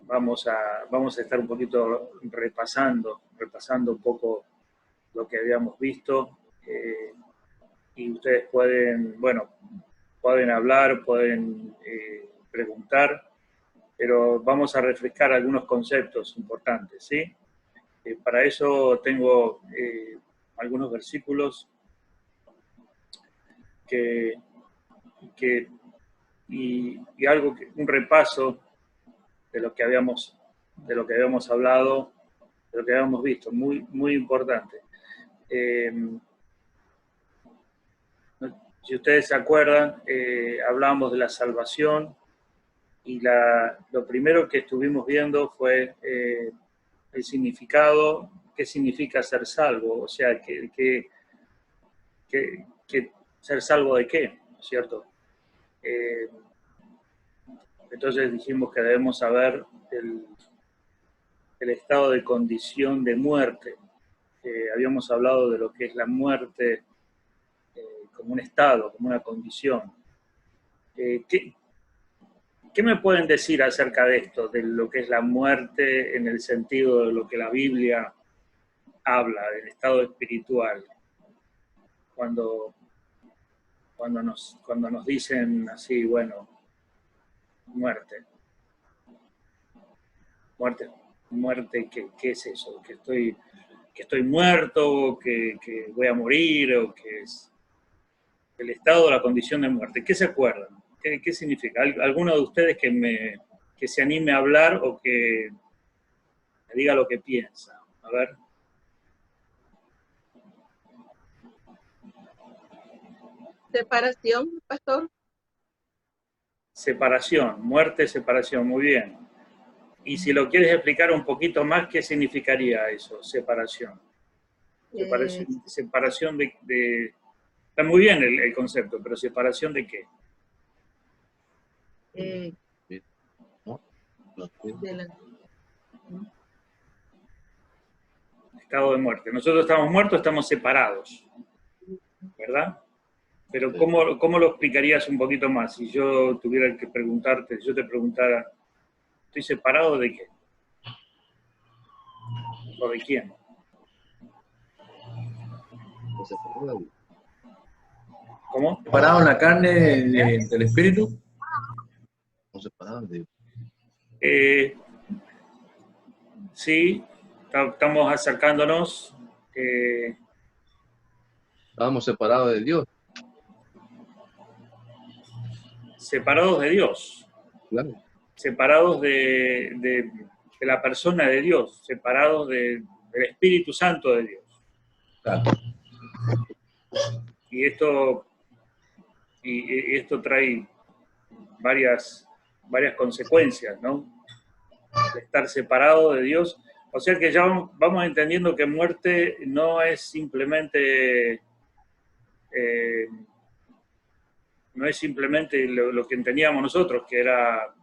vamos a estar un poquito repasando un poco lo que habíamos visto, y ustedes pueden, bueno, pueden hablar, pueden preguntar, pero vamos a refrescar algunos conceptos importantes, ¿sí? Para eso tengo algunos versículos que, y algo, un repaso de lo que habíamos hablado, de lo que habíamos visto, muy, muy importante. Si ustedes se acuerdan, hablábamos de la salvación, y lo primero que estuvimos viendo fue el significado, qué significa ser salvo, o sea, que ser salvo de qué, ¿no es cierto? Entonces dijimos que debemos saber el estado de condición de muerte. Habíamos hablado de lo que es la muerte como un estado, como una condición. ¿Qué me pueden decir acerca de esto, de lo que es la muerte en el sentido de lo que la Biblia habla, del estado espiritual? Cuando nos dicen así, bueno, muerte, ¿qué es eso? Que estoy muerto, que voy a morir, o que es el estado, la condición de muerte. ¿Qué se acuerdan? ¿Qué significa? ¿Alguno de ustedes que se anime a hablar o que me diga lo que piensa? A ver. Separación, pastor. Separación, muerte, separación, muy bien. Y si lo quieres explicar un poquito más, ¿qué significaría eso, separación? Separación de... Está muy bien el concepto, pero ¿separación de qué? Estado de muerte. Nosotros estamos muertos, estamos separados, ¿verdad? Pero ¿cómo lo explicarías un poquito más? Si yo tuviera que preguntarte, si yo te preguntara, ¿estoy separado de qué? ¿O de quién? ¿Cómo? ¿Separado en la carne del espíritu? ¿O separado de Dios? Sí, estamos acercándonos. Estábamos separados de Dios. Separados de Dios. Claro. Separados de la persona de Dios, separados del Espíritu Santo de Dios. Claro. Y esto trae varias consecuencias, ¿no? De estar separado de Dios. O sea que ya vamos entendiendo que muerte no es simplemente lo que entendíamos nosotros, que era,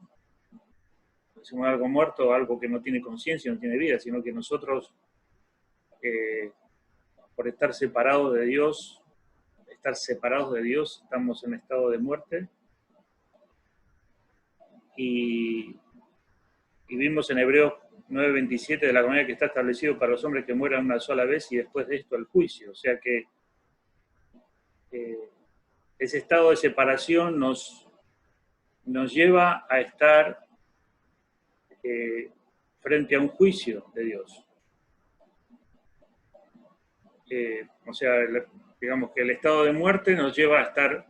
decimos, algo muerto, algo que no tiene conciencia, no tiene vida, sino que nosotros, por estar separados de Dios, estamos en estado de muerte. Y vimos en Hebreos 9:27 de la manera que está establecido para los hombres que mueran una sola vez y después de esto el juicio. O sea que ese estado de separación nos lleva a estar frente a un juicio de Dios. O sea, digamos que el estado de muerte nos lleva a estar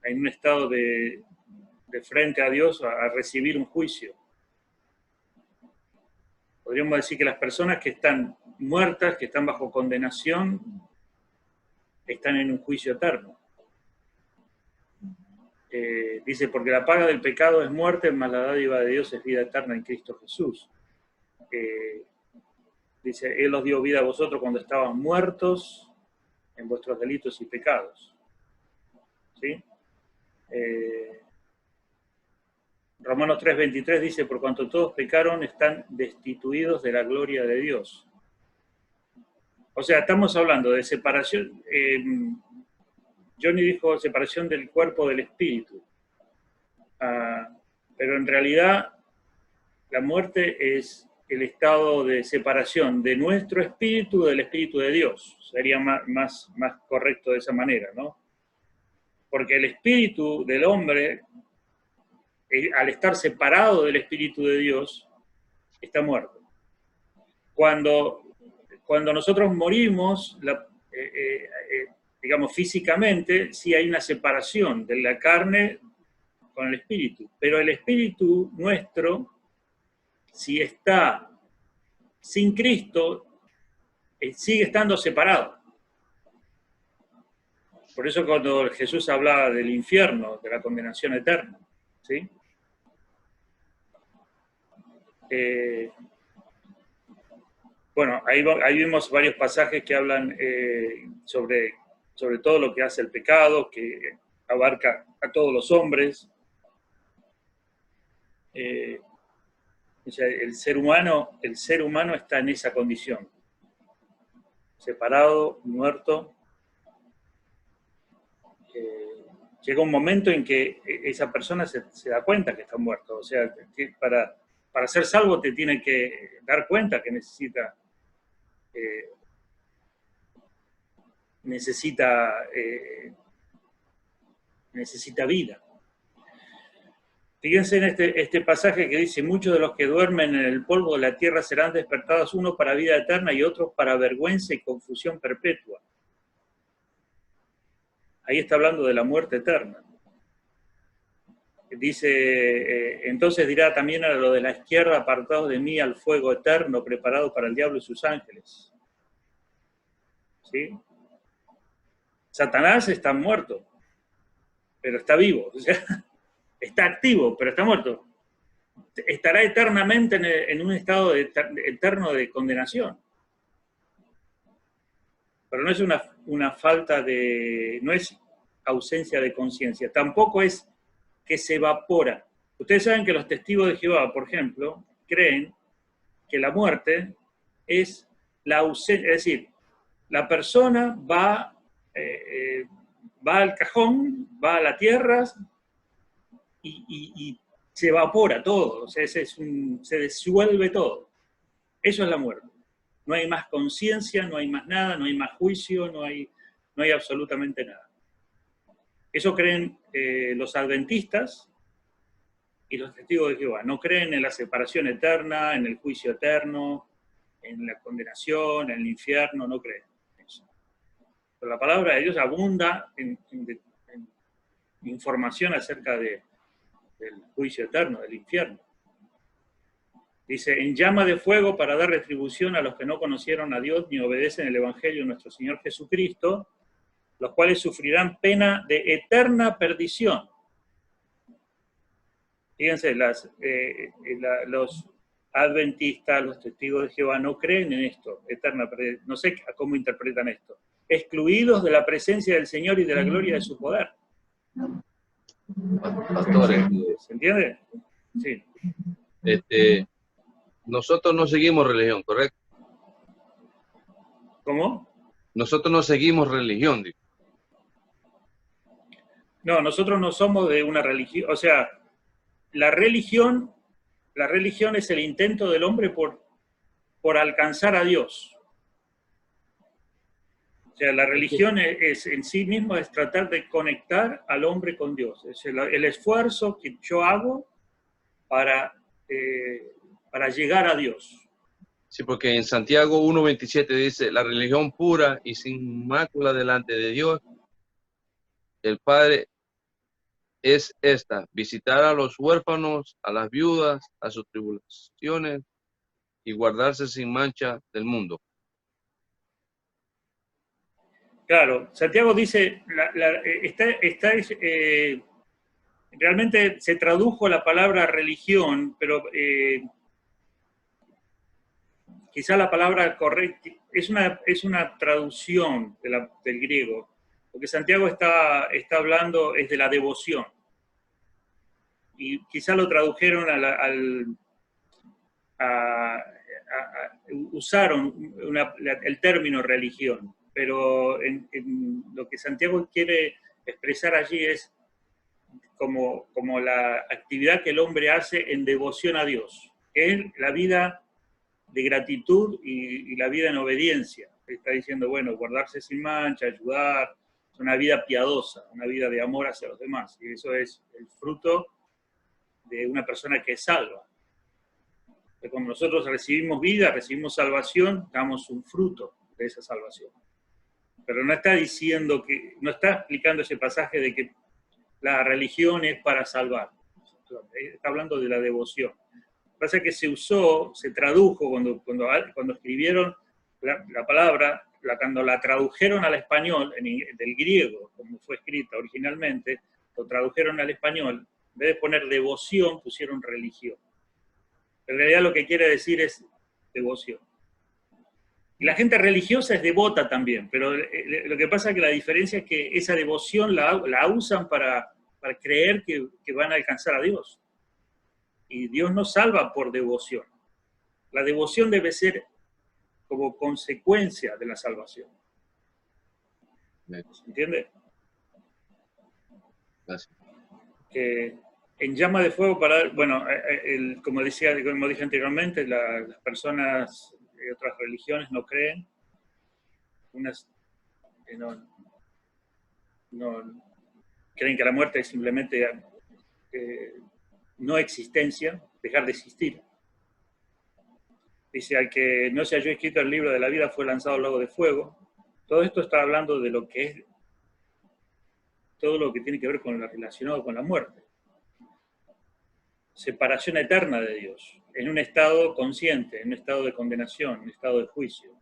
en un estado de frente a Dios, a recibir un juicio. Podríamos decir que las personas que están muertas, que están bajo condenación, están en un juicio eterno. Dice, porque la paga del pecado es muerte, mas la dádiva de Dios es vida eterna en Cristo Jesús. Dice, Él os dio vida a vosotros cuando estaban muertos en vuestros delitos y pecados. ¿Sí? Romanos 3:23 dice, por cuanto todos pecaron, están destituidos de la gloria de Dios. O sea, estamos hablando de separación. Johnny dijo separación del cuerpo del espíritu. Pero en realidad La muerte es el estado de separación de nuestro espíritu del espíritu de Dios. Sería más correcto de esa manera, ¿no? Porque el espíritu del hombre, al estar separado del espíritu de Dios, está muerto. Cuando nosotros morimos, digamos físicamente, sí hay una separación de la carne con el espíritu, pero el espíritu nuestro, si está sin Cristo, sigue estando separado. Por eso cuando Jesús hablaba del infierno, de la condenación eterna, ¿sí? Bueno, ahí vimos varios pasajes que hablan sobre todo lo que hace el pecado, que abarca a todos los hombres. O sea, el ser humano está en esa condición, separado, muerto. Llega un momento en que esa persona se da cuenta que está muerto. O sea, que para ser salvo te tiene que dar cuenta que necesita vida. Fíjense en este pasaje que dice: muchos de los que duermen en el polvo de la tierra serán despertados, unos para vida eterna y otros para vergüenza y confusión perpetua. Ahí está hablando de la muerte eterna. Dice, entonces dirá también a lo de la izquierda: apartados de mí al fuego eterno preparado para el diablo y sus ángeles. ¿Sí? Satanás está muerto, pero está vivo. O sea, está activo, pero está muerto. Estará eternamente en un estado eterno de condenación. Pero no es una falta de... no es ausencia de conciencia, tampoco es que se evapora. Ustedes saben que los testigos de Jehová, por ejemplo, creen que la muerte es la ausencia, es decir, la persona va al cajón, va a la tierra y se evapora todo, o sea, se disuelve todo. Eso es la muerte. No hay más conciencia, no hay más nada, no hay más juicio, no hay absolutamente nada. Eso creen los adventistas y los testigos de Jehová. No creen en la separación eterna, en el juicio eterno, en la condenación, en el infierno, no creen en eso. Pero la palabra de Dios abunda en información acerca del juicio eterno, del infierno. Dice, en llama de fuego para dar retribución a los que no conocieron a Dios ni obedecen el Evangelio de nuestro Señor Jesucristo, los cuales sufrirán pena de eterna perdición. Fíjense, los adventistas, los testigos de Jehová no creen en esto, eterna perdición. No sé cómo interpretan esto. Excluidos de la presencia del Señor y de la gloria de su poder. Pastores, ¿Se entiende? Sí. Nosotros no seguimos religión, ¿correcto? ¿Cómo? Nosotros no seguimos religión, digo. No, nosotros no somos de una religión, o sea, la religión es el intento del hombre por alcanzar a Dios. O sea, la religión es en sí misma es tratar de conectar al hombre con Dios. Es el esfuerzo que yo hago para llegar a Dios. Sí, porque en Santiago 1:27 dice, la religión pura y sin mácula delante de Dios, el Padre, es esta: visitar a los huérfanos, a las viudas, a sus tribulaciones y guardarse sin mancha del mundo. Claro, Santiago dice, realmente se tradujo la palabra religión, pero quizá la palabra correcta es una traducción del griego, porque Santiago está hablando es de la devoción. Y quizá lo tradujeron usaron el término religión, pero en lo que Santiago quiere expresar allí es como la actividad que el hombre hace en devoción a Dios. que es la vida de gratitud y la vida en obediencia. Está diciendo, bueno, guardarse sin mancha, ayudar, es una vida piadosa, una vida de amor hacia los demás. Y eso es el fruto de una persona que es salva. Que cuando nosotros recibimos vida, recibimos salvación, damos un fruto de esa salvación. Pero no está diciendo que, no está explicando ese pasaje de que la religión es para salvar. Está hablando de la devoción. Lo que pasa es que se usó, se tradujo cuando escribieron la palabra, cuando la tradujeron al español, del griego, como fue escrita originalmente, lo tradujeron al español, en vez de poner devoción, pusieron religión. En realidad lo que quiere decir es devoción. Y la gente religiosa es devota también, pero lo que pasa es que la diferencia es que esa devoción la usan para creer que van a alcanzar a Dios. Y Dios no salva por devoción. La devoción debe ser como consecuencia de la salvación. ¿Se entiende? Gracias. Que en llama de fuego como dije anteriormente, las personas de otras religiones no creen, unas no creen que la muerte es simplemente no existencia, dejar de existir. Dice, al que no se halló escrito el libro de la vida fue lanzado al lago de fuego. Todo esto está hablando de lo que es, todo lo que tiene que ver con lo relacionado con la muerte. Separación eterna de Dios, en un estado consciente, en un estado de condenación, en un estado de juicio.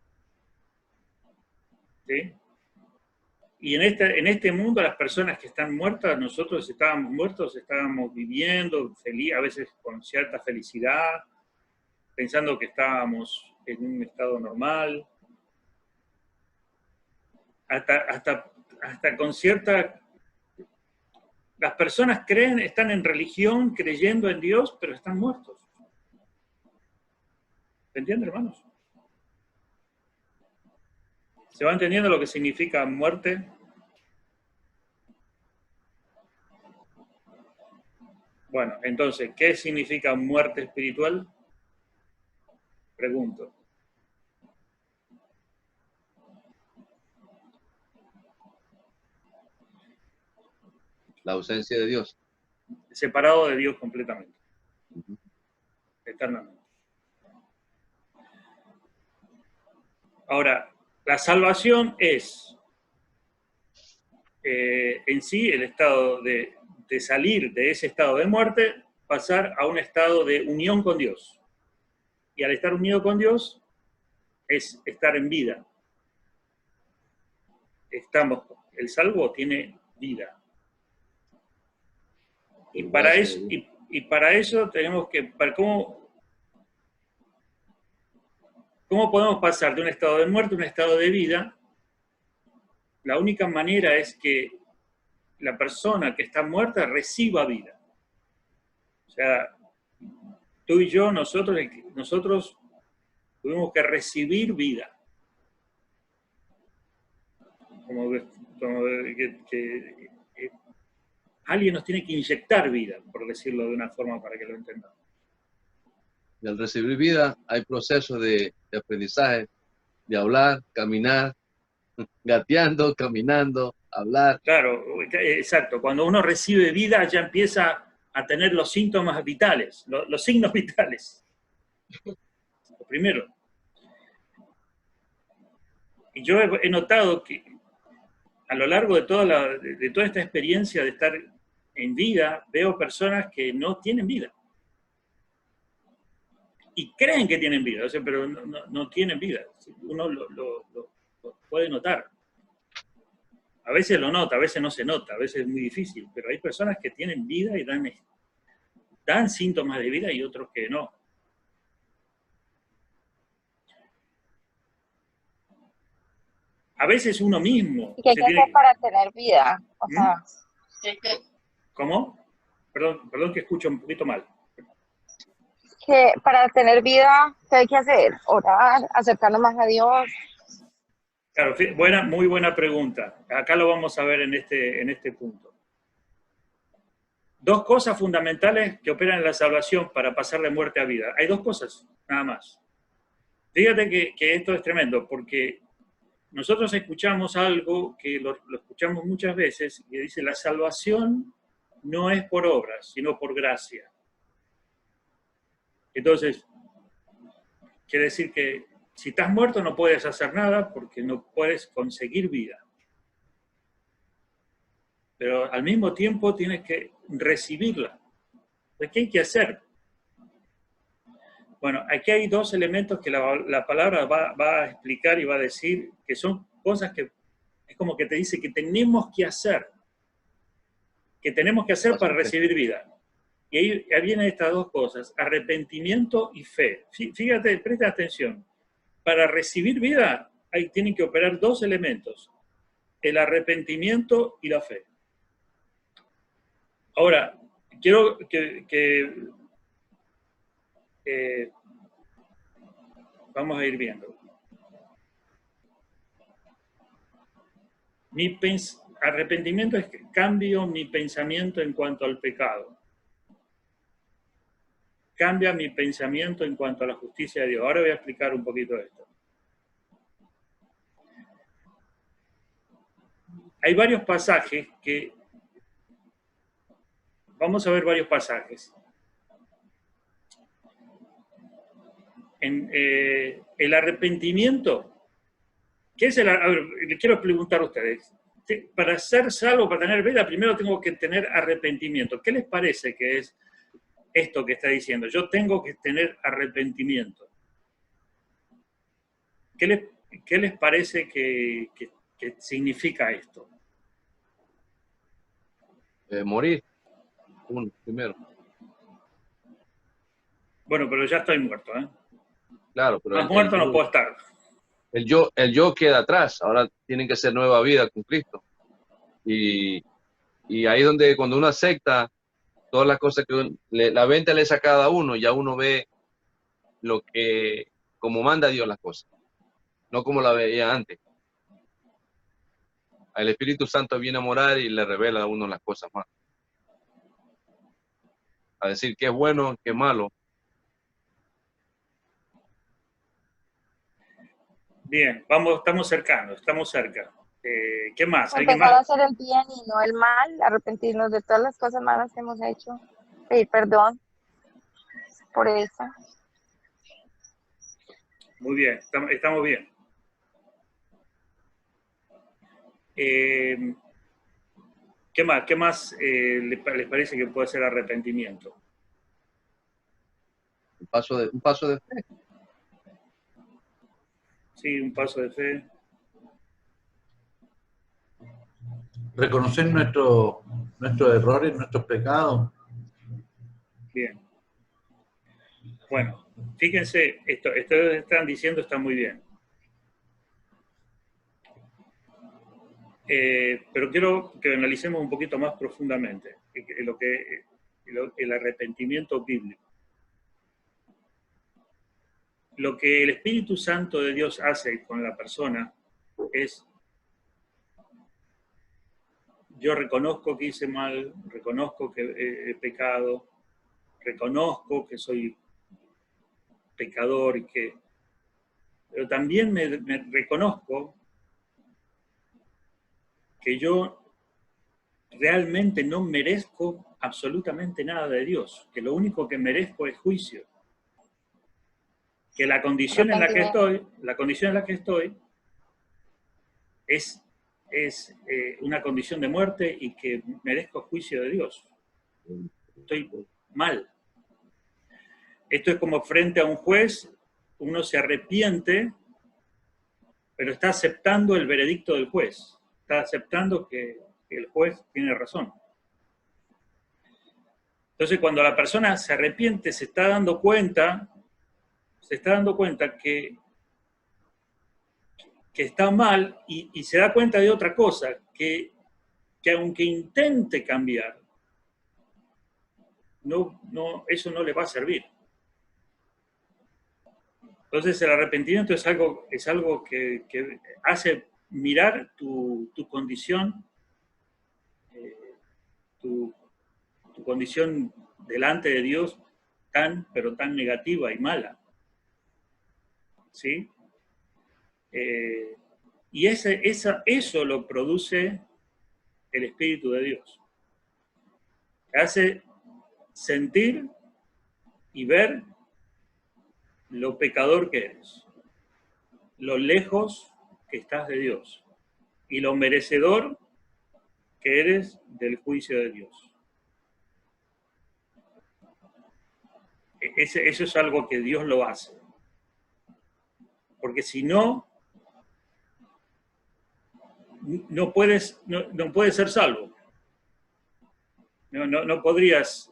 ¿Sí? Y en este mundo las personas que están muertas, nosotros estábamos muertos, estábamos viviendo feliz, a veces con cierta felicidad, pensando que estábamos en un estado normal, hasta con cierta... Las personas creen, están en religión, creyendo en Dios, pero están muertos. ¿Se entiende, hermanos? ¿Se va entendiendo lo que significa muerte? Bueno, entonces, ¿qué significa muerte espiritual? Pregunto. La ausencia de Dios. Separado de Dios completamente. Eternamente. Ahora, la salvación es en sí el estado de salir de ese estado de muerte, pasar a un estado de unión con Dios. Y al estar unido con Dios es estar en vida. El salvo tiene vida. Y para eso tenemos que, ¿cómo podemos pasar de un estado de muerte a un estado de vida? La única manera es que la persona que está muerta reciba vida. O sea, tú y yo, nosotros tuvimos que recibir vida. Como que alguien nos tiene que inyectar vida, por decirlo de una forma para que lo entendamos. Y al recibir vida hay procesos de aprendizaje, de hablar, caminar, gateando, caminando, hablar. Claro, exacto. Cuando uno recibe vida ya empieza a tener los síntomas vitales, los signos vitales. Lo primero. Y yo he notado que a lo largo de toda esta experiencia de estar en vida, veo personas que no tienen vida. Y creen que tienen vida, o sea, pero no tienen vida. Uno lo puede notar. A veces lo nota, a veces no se nota, a veces es muy difícil, pero hay personas que tienen vida y dan síntomas de vida y otros que no. A veces uno mismo... ¿Y qué hay que hacer para tener vida? O sea, ¿Cómo? Perdón que escucho un poquito mal. que para tener vida, ¿qué hay que hacer? Orar, acercarnos más a Dios. Claro, muy buena pregunta. Acá lo vamos a ver en este punto. dos cosas fundamentales que operan en la salvación para pasar de muerte a vida. Hay dos cosas, nada más. Fíjate que esto es tremendo, porque nosotros escuchamos algo que lo escuchamos muchas veces, que dice, la salvación no es por obras, sino por gracia. Entonces, quiere decir que si estás muerto no puedes hacer nada porque no puedes conseguir vida. Pero al mismo tiempo tienes que recibirla. Entonces, ¿qué hay que hacer? Bueno, aquí hay dos elementos que la palabra va a explicar y va a decir que son cosas que es como que te dice que tenemos que hacer para recibir vida. Y ahí vienen estas dos cosas, arrepentimiento y fe. Fíjate, presta atención. Para recibir vida tienen que operar dos elementos, el arrepentimiento y la fe. Ahora, quiero que vamos a ir viendo. Arrepentimiento es que cambio mi pensamiento en cuanto al pecado. Cambia mi pensamiento en cuanto a la justicia de Dios. Ahora voy a explicar un poquito esto. Hay varios pasajes que... Vamos a ver varios pasajes. El arrepentimiento, ¿qué es a ver, le quiero preguntar a ustedes, para ser salvo, para tener vida, primero tengo que tener arrepentimiento. ¿Qué les parece que es esto que está diciendo? Yo tengo que tener arrepentimiento. ¿Qué les parece que significa esto? Morir, primero. Bueno, pero ya estoy muerto, ¿eh? Claro, pero más muerto no puedo estar. El yo queda atrás, ahora tienen que ser nueva vida con Cristo. Y ahí es donde cuando uno acepta todas las cosas que la venta le es a cada uno, ya uno ve lo que, como manda Dios las cosas, no como la veía antes. El Espíritu Santo viene a morar y le revela a uno las cosas más. A decir qué es bueno, qué es malo. Bien, estamos cercanos, estamos cerca. ¿Qué más? ¿Alguien Empezar a más? hacer el bien y no el mal, arrepentirnos de todas las cosas malas que hemos hecho, pedir perdón por eso. Muy bien, estamos bien. ¿Qué más? ¿Qué más les parece que puede ser arrepentimiento? Un paso de fe. Sí, un paso de fe. Reconocer nuestros errores, nuestros pecados. Bien. Bueno, fíjense, esto que están diciendo está muy bien. Pero quiero que analicemos un poquito más profundamente el arrepentimiento bíblico. Lo que el Espíritu Santo de Dios hace con la persona es: yo reconozco que hice mal, reconozco que he pecado, reconozco que soy pecador pero también me reconozco que yo realmente no merezco absolutamente nada de Dios, que lo único que merezco es juicio, que la condición en la que estoy es una condición de muerte y que merezco juicio de Dios. Estoy mal. Esto es como frente a un juez, uno se arrepiente, pero está aceptando el veredicto del juez, está aceptando que el juez tiene razón. Entonces, cuando la persona se arrepiente, se está dando cuenta que está mal y se da cuenta de otra cosa, que aunque intente cambiar, eso no le va a servir. Entonces el arrepentimiento es algo que hace mirar tu condición, tu condición delante de Dios pero tan negativa y mala. ¿Sí? Y eso lo produce el Espíritu de Dios. Te hace sentir y ver lo pecador que eres, lo lejos que estás de Dios y lo merecedor que eres del juicio de Dios. Eso es algo que Dios lo hace. Porque si no, no puedes ser salvo. No podrías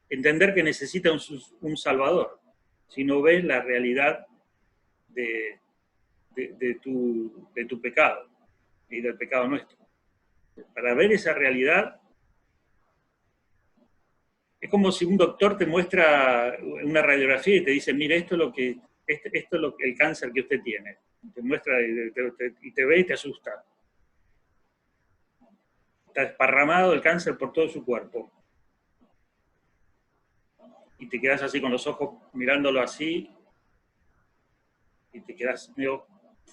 entender que necesita un Salvador si no ves la realidad de tu pecado y del pecado nuestro. Para ver esa realidad, es como si un doctor te muestra una radiografía y te dice, mire, esto es el cáncer que usted tiene. Te muestra y te ve y te asusta. Está desparramado el cáncer por todo su cuerpo. Y te quedas así con los ojos mirándolo así y te quedas medio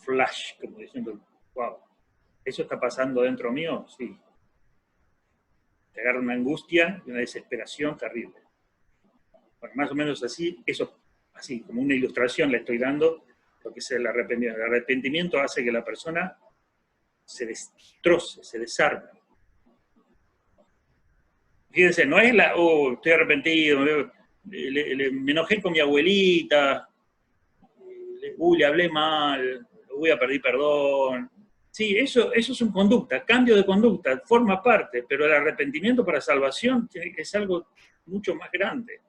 flash, como diciendo, wow, ¿eso está pasando dentro mío? Sí. Te agarra una angustia y una desesperación terrible. Bueno, más o menos así, así como una ilustración le estoy dando lo que es el arrepentimiento. El arrepentimiento hace que la persona se destroce, se desarme. Fíjense, no es estoy arrepentido, me enojé con mi abuelita, le hablé mal, voy a pedir perdón. Sí, eso es una conducta, cambio de conducta, forma parte, pero el arrepentimiento para salvación es algo mucho más grande.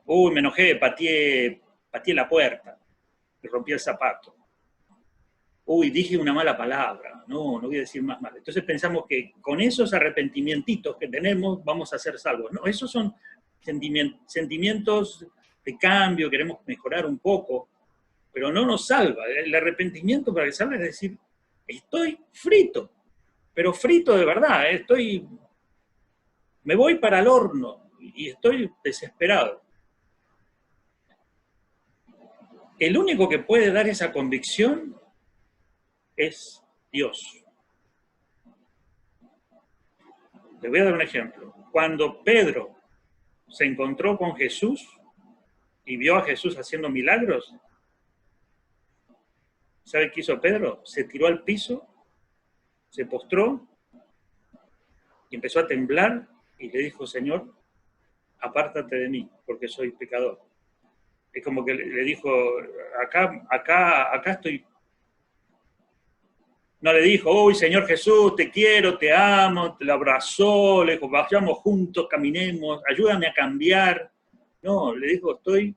Me enojé, pateé la puerta, le rompí el zapato. Dije una mala palabra, no voy a decir más mal. Entonces pensamos que con esos arrepentimientos que tenemos vamos a ser salvos. No, esos son sentimientos de cambio, queremos mejorar un poco, pero no nos salva. El arrepentimiento para que salga es decir, estoy frito, pero frito de verdad, me voy para el horno y estoy desesperado. El único que puede dar esa convicción es Dios. Le voy a dar un ejemplo. Cuando Pedro se encontró con Jesús y vio a Jesús haciendo milagros, ¿sabe qué hizo Pedro? Se tiró al piso, se postró y empezó a temblar y le dijo, Señor, apártate de mí, porque soy pecador. Es como que le dijo, acá estoy. No le dijo, Señor Jesús, te quiero, te amo, te lo abrazó, le dijo, vayamos juntos, caminemos, ayúdame a cambiar. No, le dijo, estoy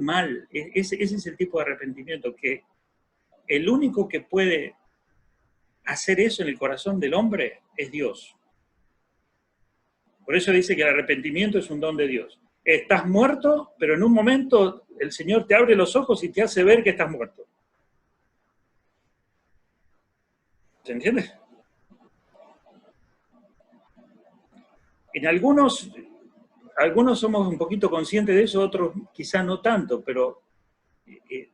mal. Ese es el tipo de arrepentimiento, que el único que puede hacer eso en el corazón del hombre es Dios. Por eso dice que el arrepentimiento es un don de Dios. Estás muerto, pero en un momento el Señor te abre los ojos y te hace ver que estás muerto. ¿Se entiende? En algunos somos un poquito conscientes de eso, otros quizá no tanto, pero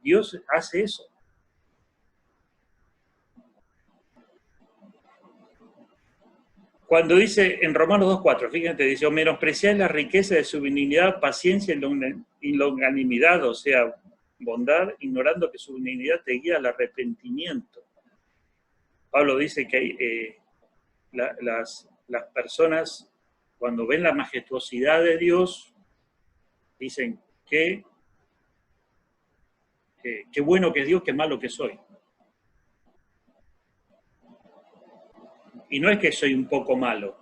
Dios hace eso. Cuando dice en Romanos 2:4, fíjate, dice, o menospreciáis la riqueza de su benignidad, paciencia y longanimidad, o sea, bondad, ignorando que su benignidad te guía al arrepentimiento. Pablo dice que las personas, cuando ven la majestuosidad de Dios, dicen qué bueno que es Dios, qué malo que soy. Y no es que soy un poco malo,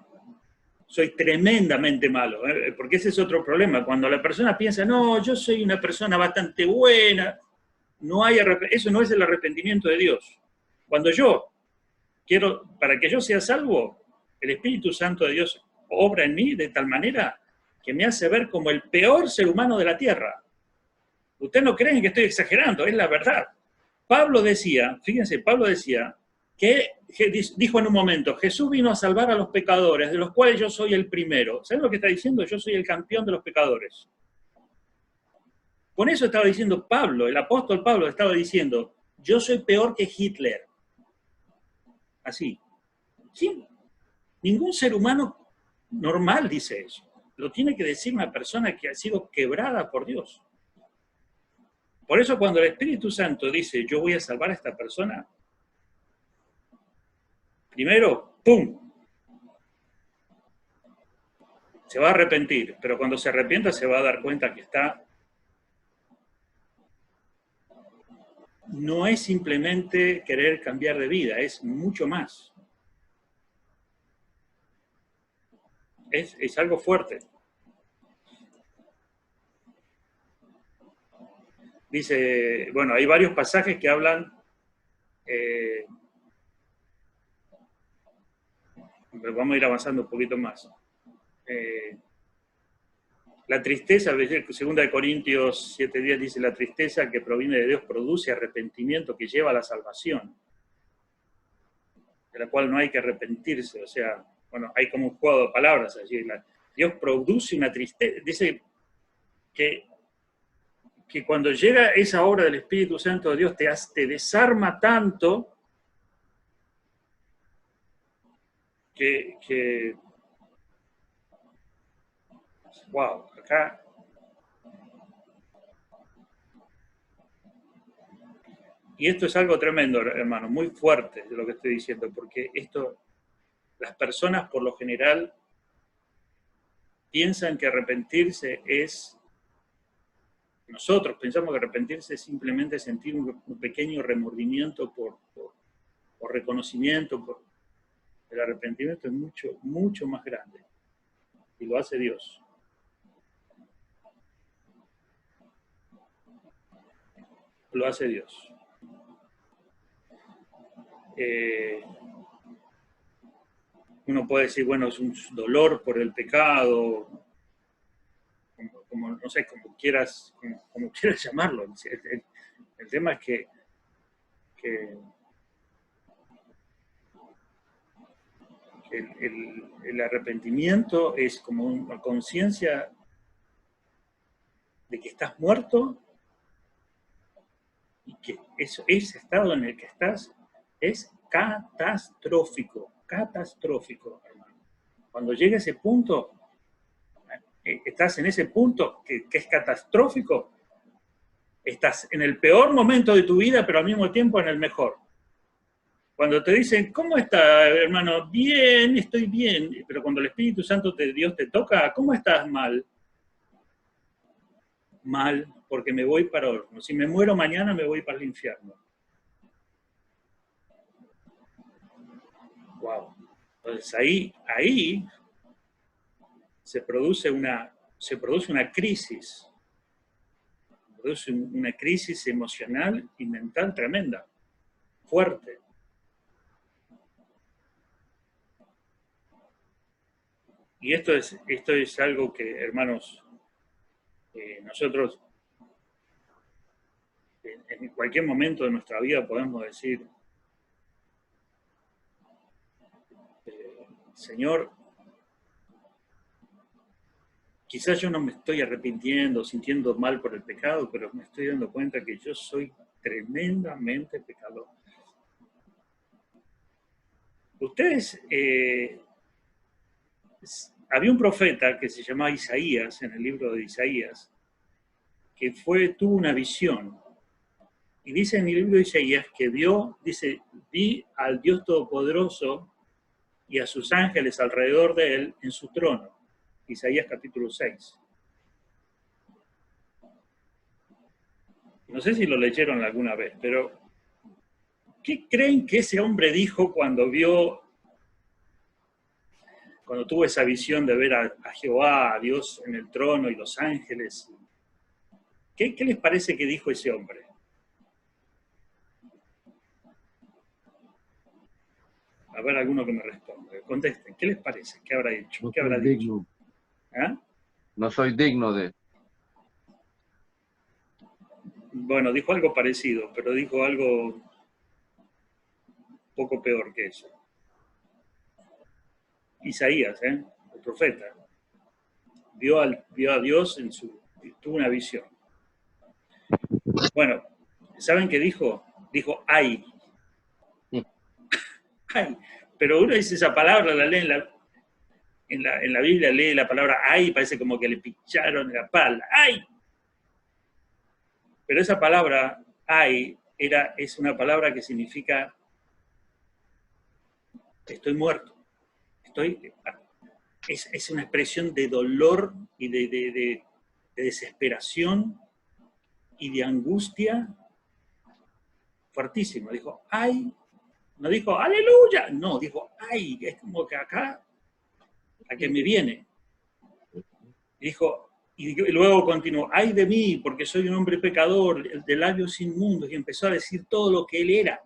soy tremendamente malo, porque ese es otro problema. Cuando la persona piensa, no, yo soy una persona bastante buena, eso no es el arrepentimiento de Dios. Cuando para que yo sea salvo, el Espíritu Santo de Dios obra en mí de tal manera que me hace ver como el peor ser humano de la tierra. Ustedes no creen que estoy exagerando, es la verdad. Pablo decía, que dijo en un momento, Jesús vino a salvar a los pecadores, de los cuales yo soy el primero. ¿Saben lo que está diciendo? Yo soy el campeón de los pecadores. Con eso estaba diciendo Pablo, el apóstol Pablo estaba diciendo, yo soy peor que Hitler. Así. ¿Sí? Ningún ser humano normal dice eso. Lo tiene que decir una persona que ha sido quebrada por Dios. Por eso cuando el Espíritu Santo dice, yo voy a salvar a esta persona, primero, ¡pum!, se va a arrepentir, pero cuando se arrepienta se va a dar cuenta que no es simplemente querer cambiar de vida, es mucho más. Es algo fuerte. Dice, bueno, hay varios pasajes que hablan, vamos a ir avanzando un poquito más. La tristeza, 2 Corintios 7:10 dice, la tristeza que proviene de Dios produce arrepentimiento que lleva a la salvación, de la cual no hay que arrepentirse. O sea, bueno, hay como un juego de palabras allí. Dios produce una tristeza. Dice que cuando llega esa obra del Espíritu Santo de Dios te desarma tanto que wow, acá y esto es algo tremendo, hermano, muy fuerte de lo que estoy diciendo, porque las personas por lo general piensan que arrepentirse nosotros pensamos que arrepentirse es simplemente sentir un pequeño remordimiento por reconocimiento, el arrepentimiento es mucho, mucho más grande, y lo hace Dios. Lo hace Dios. Uno puede decir, bueno, es un dolor por el pecado, como no sé, como quieras llamarlo. El tema es que el arrepentimiento es como una conciencia de que estás muerto y que ese estado en el que estás es catastrófico, hermano. Cuando llega ese punto, estás en ese punto que es catastrófico, estás en el peor momento de tu vida, pero al mismo tiempo en el mejor. Cuando te dicen, ¿cómo está, hermano? Bien, estoy bien. Pero cuando el Espíritu Santo de Dios te toca, ¿cómo estás? Mal. Mal, porque me voy para el horno. Si me muero mañana, me voy para el infierno. Wow. Entonces ahí se produce una crisis. Se produce una crisis emocional y mental tremenda, fuerte. Y esto es algo que, hermanos, nosotros en cualquier momento de nuestra vida podemos decir, Señor, quizás yo no me estoy arrepintiendo, sintiendo mal por el pecado, pero me estoy dando cuenta que yo soy tremendamente pecador. Ustedes, había un profeta que se llamaba Isaías, en el libro de Isaías, que tuvo una visión. Y dice en el libro de Isaías que vi al Dios Todopoderoso y a sus ángeles alrededor de él en su trono. Isaías capítulo 6. No sé si lo leyeron alguna vez, pero ¿qué creen que ese hombre dijo cuando tuvo esa visión de ver a Jehová, a Dios en el trono y los ángeles? ¿Qué les parece que dijo ese hombre? A ver, alguno que me responda. Contesten, ¿qué les parece? ¿Qué habrá dicho? ¿Qué habrá dicho? ¿Ah? No soy digno de... Bueno, dijo algo parecido, pero dijo algo poco peor que eso. Isaías, el profeta, vio a Dios tuvo una visión. Bueno, ¿saben qué dijo? Dijo, ¡ay! ¡Ay! Pero uno dice esa palabra, la lee en la Biblia, lee la palabra ¡ay! Parece como que le picharon la pala. ¡Ay! Pero esa palabra ¡ay! Es una palabra que significa estoy muerto. Es una expresión de dolor y de desesperación y de angustia fuertísima. Dijo, ¡ay! No dijo, ¡aleluya! No, dijo, ¡ay! Es como que acá, a que me viene. Y dijo, y luego continuó, ¡ay de mí! Porque soy un hombre pecador, de labios inmundos. Y empezó a decir todo lo que él era.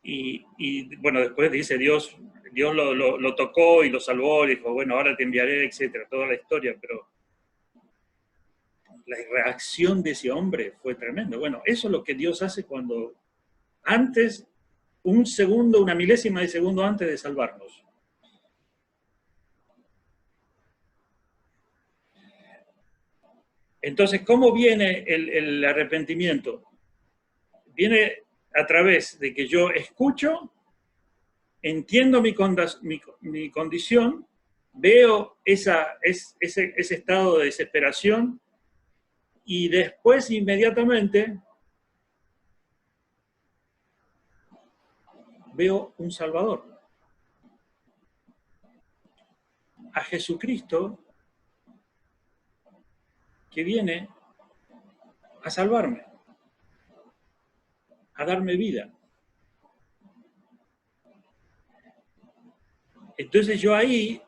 Y bueno, después dice, Dios lo tocó y lo salvó, y dijo, bueno, ahora te enviaré, etcétera, toda la historia, pero la reacción de ese hombre fue tremenda. Bueno, eso es lo que Dios hace cuando, antes, un segundo, una milésima de segundo antes de salvarnos. Entonces, ¿cómo viene el arrepentimiento? Viene a través de que yo escucho, entiendo mi condición, veo ese estado de desesperación y después inmediatamente veo un Salvador. A Jesucristo que viene a salvarme, a darme vida. Entonces yo ahí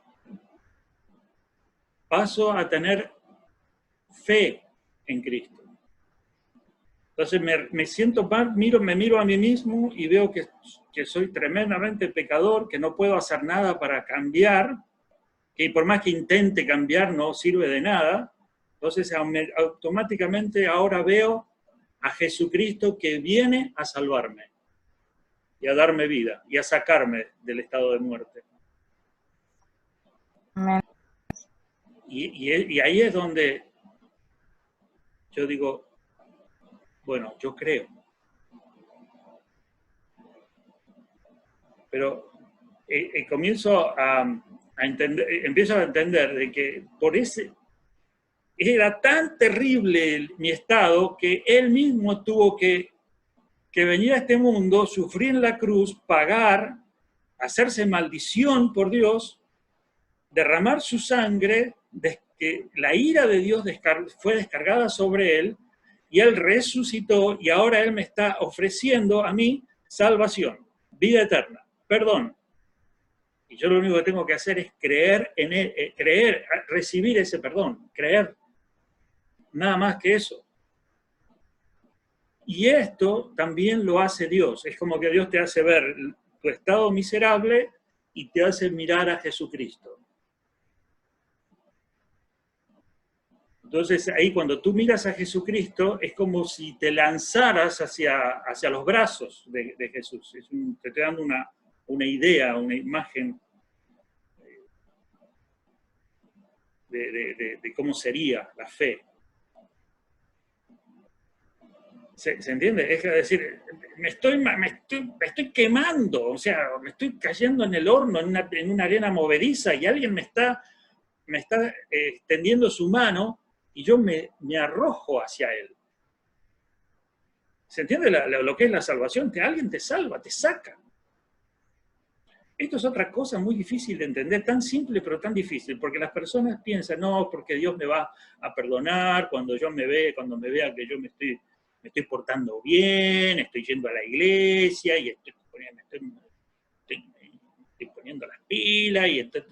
paso a tener fe en Cristo. Entonces me siento mal, me miro a mí mismo y veo que soy tremendamente pecador, que no puedo hacer nada para cambiar, que por más que intente cambiar no sirve de nada. Entonces automáticamente ahora veo a Jesucristo que viene a salvarme y a darme vida y a sacarme del estado de muerte. Amén. Y ahí es donde yo digo, bueno, yo creo. Pero empiezo a entender de que era tan terrible mi estado que él mismo tuvo que venir a este mundo, sufrir en la cruz, pagar, hacerse maldición por Dios, derramar su sangre, que la ira de Dios fue descargada sobre él, y él resucitó, y ahora él me está ofreciendo a mí salvación, vida eterna, perdón. Y yo lo único que tengo que hacer es creer en él, recibir ese perdón, creer. Nada más que eso. Y esto también lo hace Dios. Es como que Dios te hace ver tu estado miserable y te hace mirar a Jesucristo. Entonces ahí cuando tú miras a Jesucristo es como si te lanzaras hacia los brazos de Jesús. Te estoy dando una idea, una imagen de cómo sería la fe. ¿Se entiende? Es decir, me estoy quemando, o sea, me estoy cayendo en el horno, en una arena movediza, y alguien me está extendiendo su mano y yo me arrojo hacia él. ¿Se entiende lo que es la salvación? Que alguien te salva, te saca. Esto es otra cosa muy difícil de entender, tan simple pero tan difícil, porque las personas piensan, no, porque Dios me va a perdonar cuando me vea que yo me estoy portando bien, estoy yendo a la iglesia y estoy poniendo las pilas.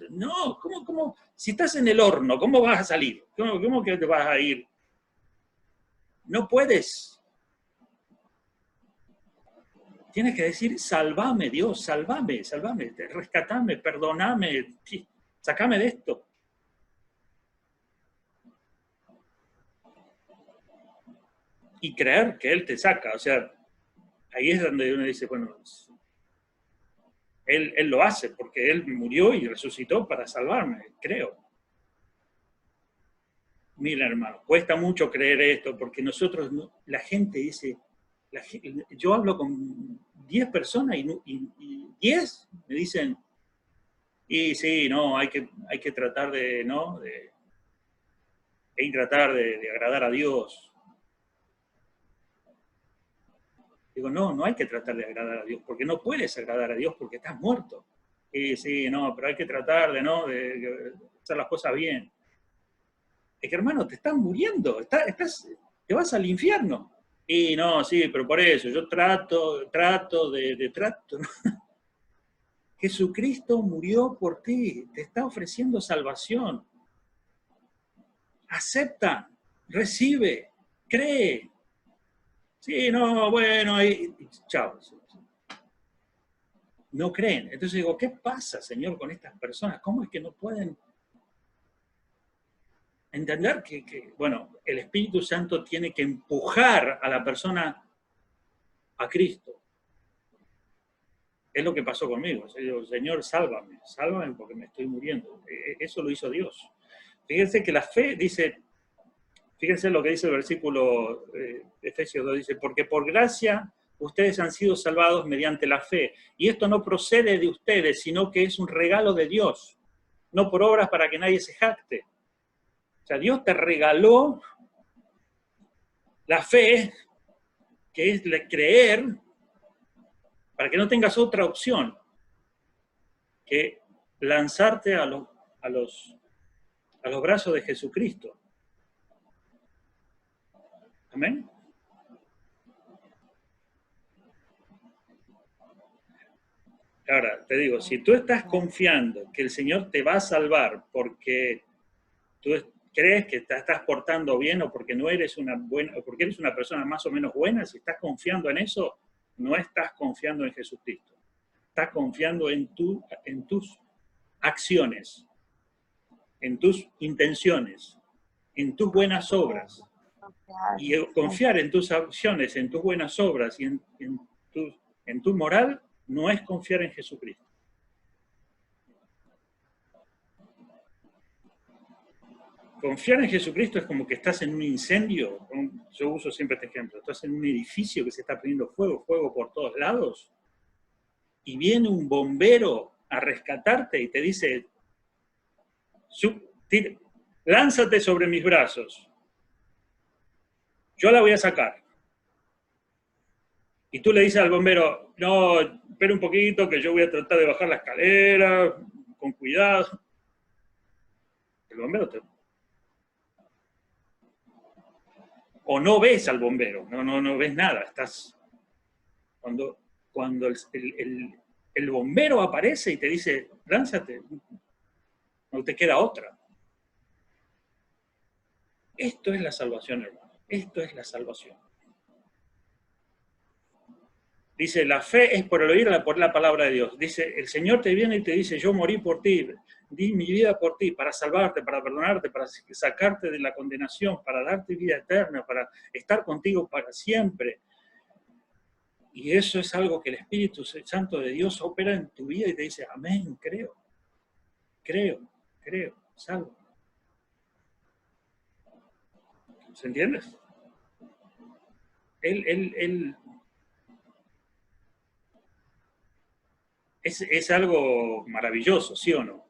No, ¿cómo? Si estás en el horno, ¿cómo vas a salir? ¿Cómo que te vas a ir? No puedes. Tienes que decir, salvame, Dios, salvame, rescatame, perdoname, sacame de esto. Y creer que Él te saca, o sea, ahí es donde uno dice, bueno, él lo hace porque Él murió y resucitó para salvarme, creo. Mira, hermano, cuesta mucho creer esto porque nosotros, la gente dice, yo hablo con 10 personas y 10 me dicen, y sí, no, hay que tratar de, ¿no? Hay que tratar de agradar a Dios. Digo, no hay que tratar de agradar a Dios, porque no puedes agradar a Dios porque estás muerto. Y sí, no, pero hay que tratar de, ¿no? de hacer las cosas bien. Es que, hermano, te estás muriendo, te vas al infierno. Y no, sí, pero por eso, yo trato. Jesucristo murió por ti, te está ofreciendo salvación. Acepta, recibe, cree. Sí, no, bueno, chao. No creen. Entonces digo, ¿qué pasa, Señor, con estas personas? ¿Cómo es que no pueden entender que bueno, el Espíritu Santo tiene que empujar a la persona a Cristo? Es lo que pasó conmigo. Yo digo, Señor, sálvame porque me estoy muriendo. Eso lo hizo Dios. Fíjense que la fe dice, fíjense lo que dice el versículo Efesios 2, dice, porque por gracia ustedes han sido salvados mediante la fe. Y esto no procede de ustedes, sino que es un regalo de Dios, no por obras para que nadie se jacte. O sea, Dios te regaló la fe, que es creer, para que no tengas otra opción que lanzarte a los brazos de Jesucristo. Amén. Ahora, te digo, si tú estás confiando que el Señor te va a salvar porque tú crees que te estás portando bien o porque no eres una buena, o porque eres una persona más o menos buena, si estás confiando en eso, no estás confiando en Jesucristo. Estás confiando en tus acciones, en tus intenciones, en tus buenas obras. Y confiar en tus acciones, en tus buenas obras y en tu moral, no es confiar en Jesucristo. Confiar en Jesucristo es como que estás en un incendio. Yo uso siempre este ejemplo. Estás en un edificio que se está prendiendo fuego por todos lados, y viene un bombero a rescatarte y te dice, lánzate sobre mis brazos. Yo la voy a sacar. Y tú le dices al bombero, no, espera un poquito que yo voy a tratar de bajar la escalera, con cuidado. El bombero o no ves al bombero, no ves nada. Estás... Cuando el bombero aparece y te dice, lánzate, no te queda otra. Esto es la salvación, hermano. Esto es la salvación. Dice, la fe es por el oír, por la palabra de Dios. Dice, el Señor te viene y te dice, yo morí por ti, di mi vida por ti, para salvarte, para perdonarte, para sacarte de la condenación, para darte vida eterna, para estar contigo para siempre. Y eso es algo que el Espíritu Santo de Dios opera en tu vida y te dice, amén, creo, salvo. ¿Se entiende? Es algo maravilloso, ¿sí o no?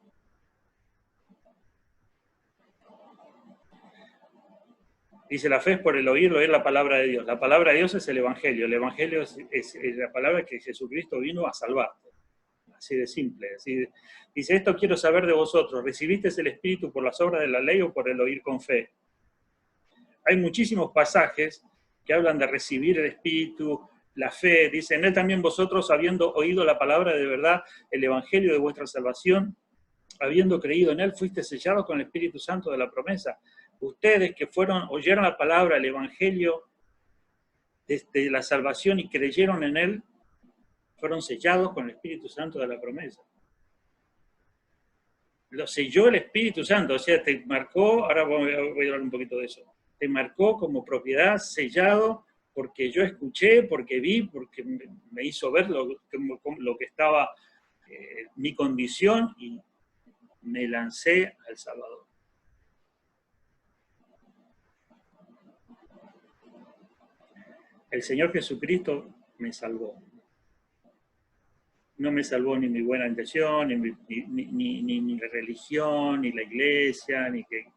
Dice, la fe es por el oír la palabra de Dios. La palabra de Dios es el Evangelio. El Evangelio es la palabra que Jesucristo vino a salvarte. Así de simple. Dice, esto quiero saber de vosotros. ¿Recibisteis el Espíritu por las obras de la ley o por el oír con fe? Hay muchísimos pasajes que hablan de recibir el Espíritu, la fe. Dice, en él también vosotros, habiendo oído la palabra de verdad, el Evangelio de vuestra salvación, habiendo creído en él, fuiste sellados con el Espíritu Santo de la promesa. Ustedes que oyeron la palabra, el Evangelio de la salvación y creyeron en él, fueron sellados con el Espíritu Santo de la promesa. Lo selló el Espíritu Santo, o sea, te marcó, ahora voy a hablar un poquito de eso, te marcó como propiedad, sellado porque yo escuché, porque vi, porque me hizo ver lo que estaba mi condición y me lancé al Salvador. El Señor Jesucristo me salvó. No me salvó ni mi buena intención, ni mi religión, ni la iglesia, ni que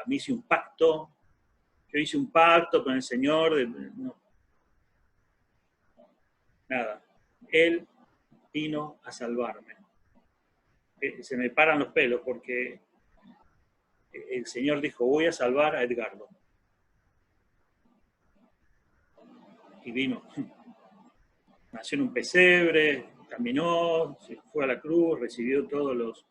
me hice un pacto. Yo hice un pacto con el Señor. No. Nada. Él vino a salvarme. Se me paran los pelos porque el Señor dijo, voy a salvar a Edgardo. Y vino. Nació en un pesebre, caminó, se fue a la cruz, recibió todos los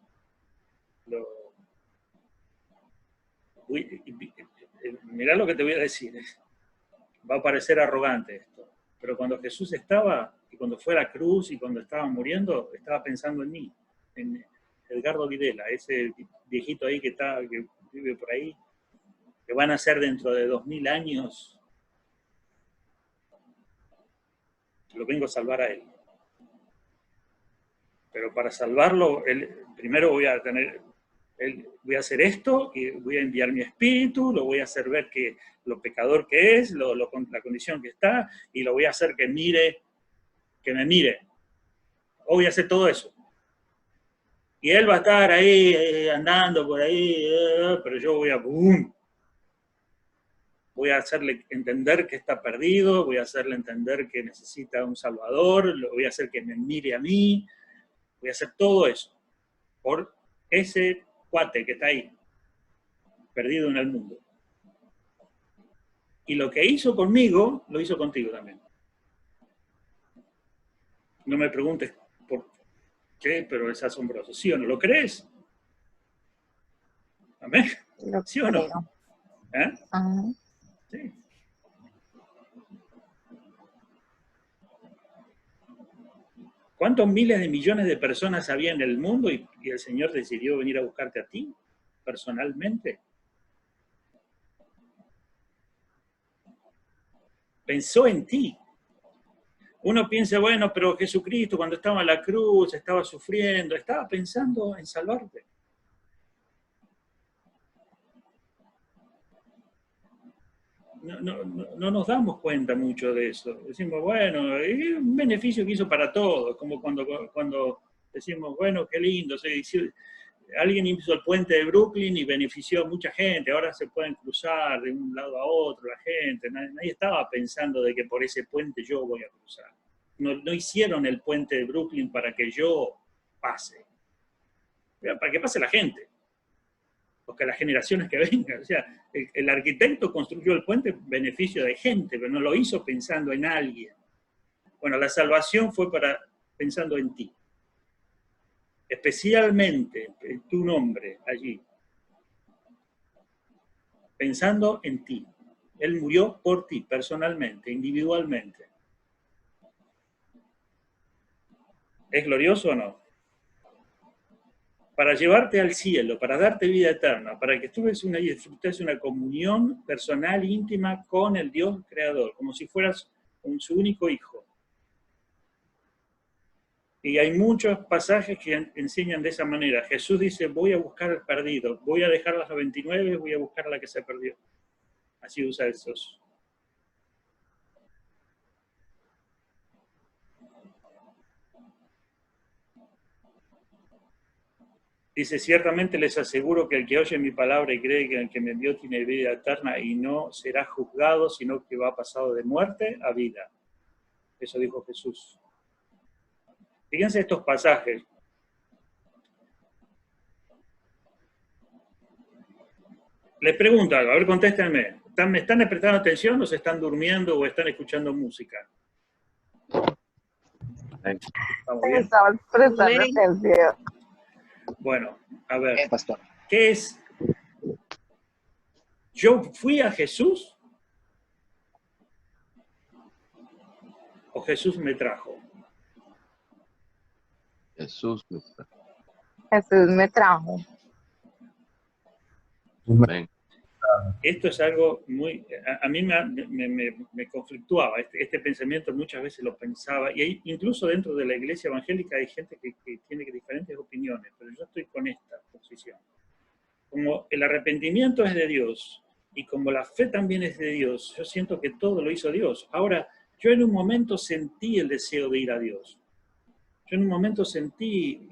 mirá lo que te voy a decir. Va a parecer arrogante esto. Pero cuando Jesús estaba, y cuando fue a la cruz, y cuando estaba muriendo, estaba pensando en mí, en Edgardo Videla, ese viejito ahí que vive por ahí, que van a ser dentro de 2000 años. Lo vengo a salvar a él. Pero para salvarlo, primero voy a hacer esto, y voy a enviar mi espíritu, lo voy a hacer ver que lo pecador que es, la condición que está, y lo voy a hacer que me mire. Voy a hacer todo eso. Y él va a estar ahí, andando por ahí, pero yo voy a hacerle entender que está perdido, voy a hacerle entender que necesita un salvador, lo voy a hacer que me mire a mí, voy a hacer todo eso por ese cuate que está ahí, perdido en el mundo. Y lo que hizo conmigo, lo hizo contigo también. No me preguntes por qué, pero es asombroso. ¿Sí o no? ¿Lo crees? ¿Amén? ¿Sí o no? ¿Eh? Sí. ¿Cuántos miles de millones de personas había en el mundo y el Señor decidió venir a buscarte a ti, personalmente? Pensó en ti. Uno piensa, bueno, pero Jesucristo cuando estaba en la cruz, estaba sufriendo, estaba pensando en salvarte. No nos damos cuenta mucho de eso. Decimos, bueno, es un beneficio que hizo para todos, como cuando decimos, bueno, qué lindo, alguien hizo el puente de Brooklyn y benefició a mucha gente, ahora se pueden cruzar de un lado a otro la gente, nadie estaba pensando de que por ese puente yo voy a cruzar. No hicieron el puente de Brooklyn para que yo pase, para que pase la gente, porque las generaciones que vengan, o sea, el arquitecto construyó el puente en beneficio de gente, pero no lo hizo pensando en alguien. Bueno, la salvación fue pensando en ti. Especialmente en tu nombre allí. Pensando en ti. Él murió por ti, personalmente, individualmente. ¿Es glorioso o no? Para llevarte al cielo, para darte vida eterna, para que tú disfrutes una comunión personal, íntima con el Dios creador, como si fueras su único hijo. Y hay muchos pasajes que enseñan de esa manera. Jesús dice, voy a buscar al perdido, voy a dejar las 99, voy a buscar a la que se perdió. Así usa esos. Dice, ciertamente les aseguro que el que oye mi palabra y cree que el que me envió tiene vida eterna y no será juzgado, sino que va pasado de muerte a vida. Eso dijo Jesús. Fíjense estos pasajes. Les pregunto algo, a ver, contéstenme. ¿Me están prestando atención o se están durmiendo o están escuchando música? ¿Estamos bien? Estamos prestando atención. Bueno, a ver. Pastor. ¿Qué es? ¿Yo fui a Jesús? ¿O Jesús me trajo? Jesús me trajo. Jesús me trajo. Amén. esto es algo muy... A mí me conflictuaba, este pensamiento muchas veces lo pensaba, y incluso dentro de la iglesia evangélica hay gente que tiene diferentes opiniones, pero yo estoy con esta posición. Como el arrepentimiento es de Dios, y como la fe también es de Dios, yo siento que todo lo hizo Dios. Ahora, yo en un momento sentí el deseo de ir a Dios. Yo en un momento sentí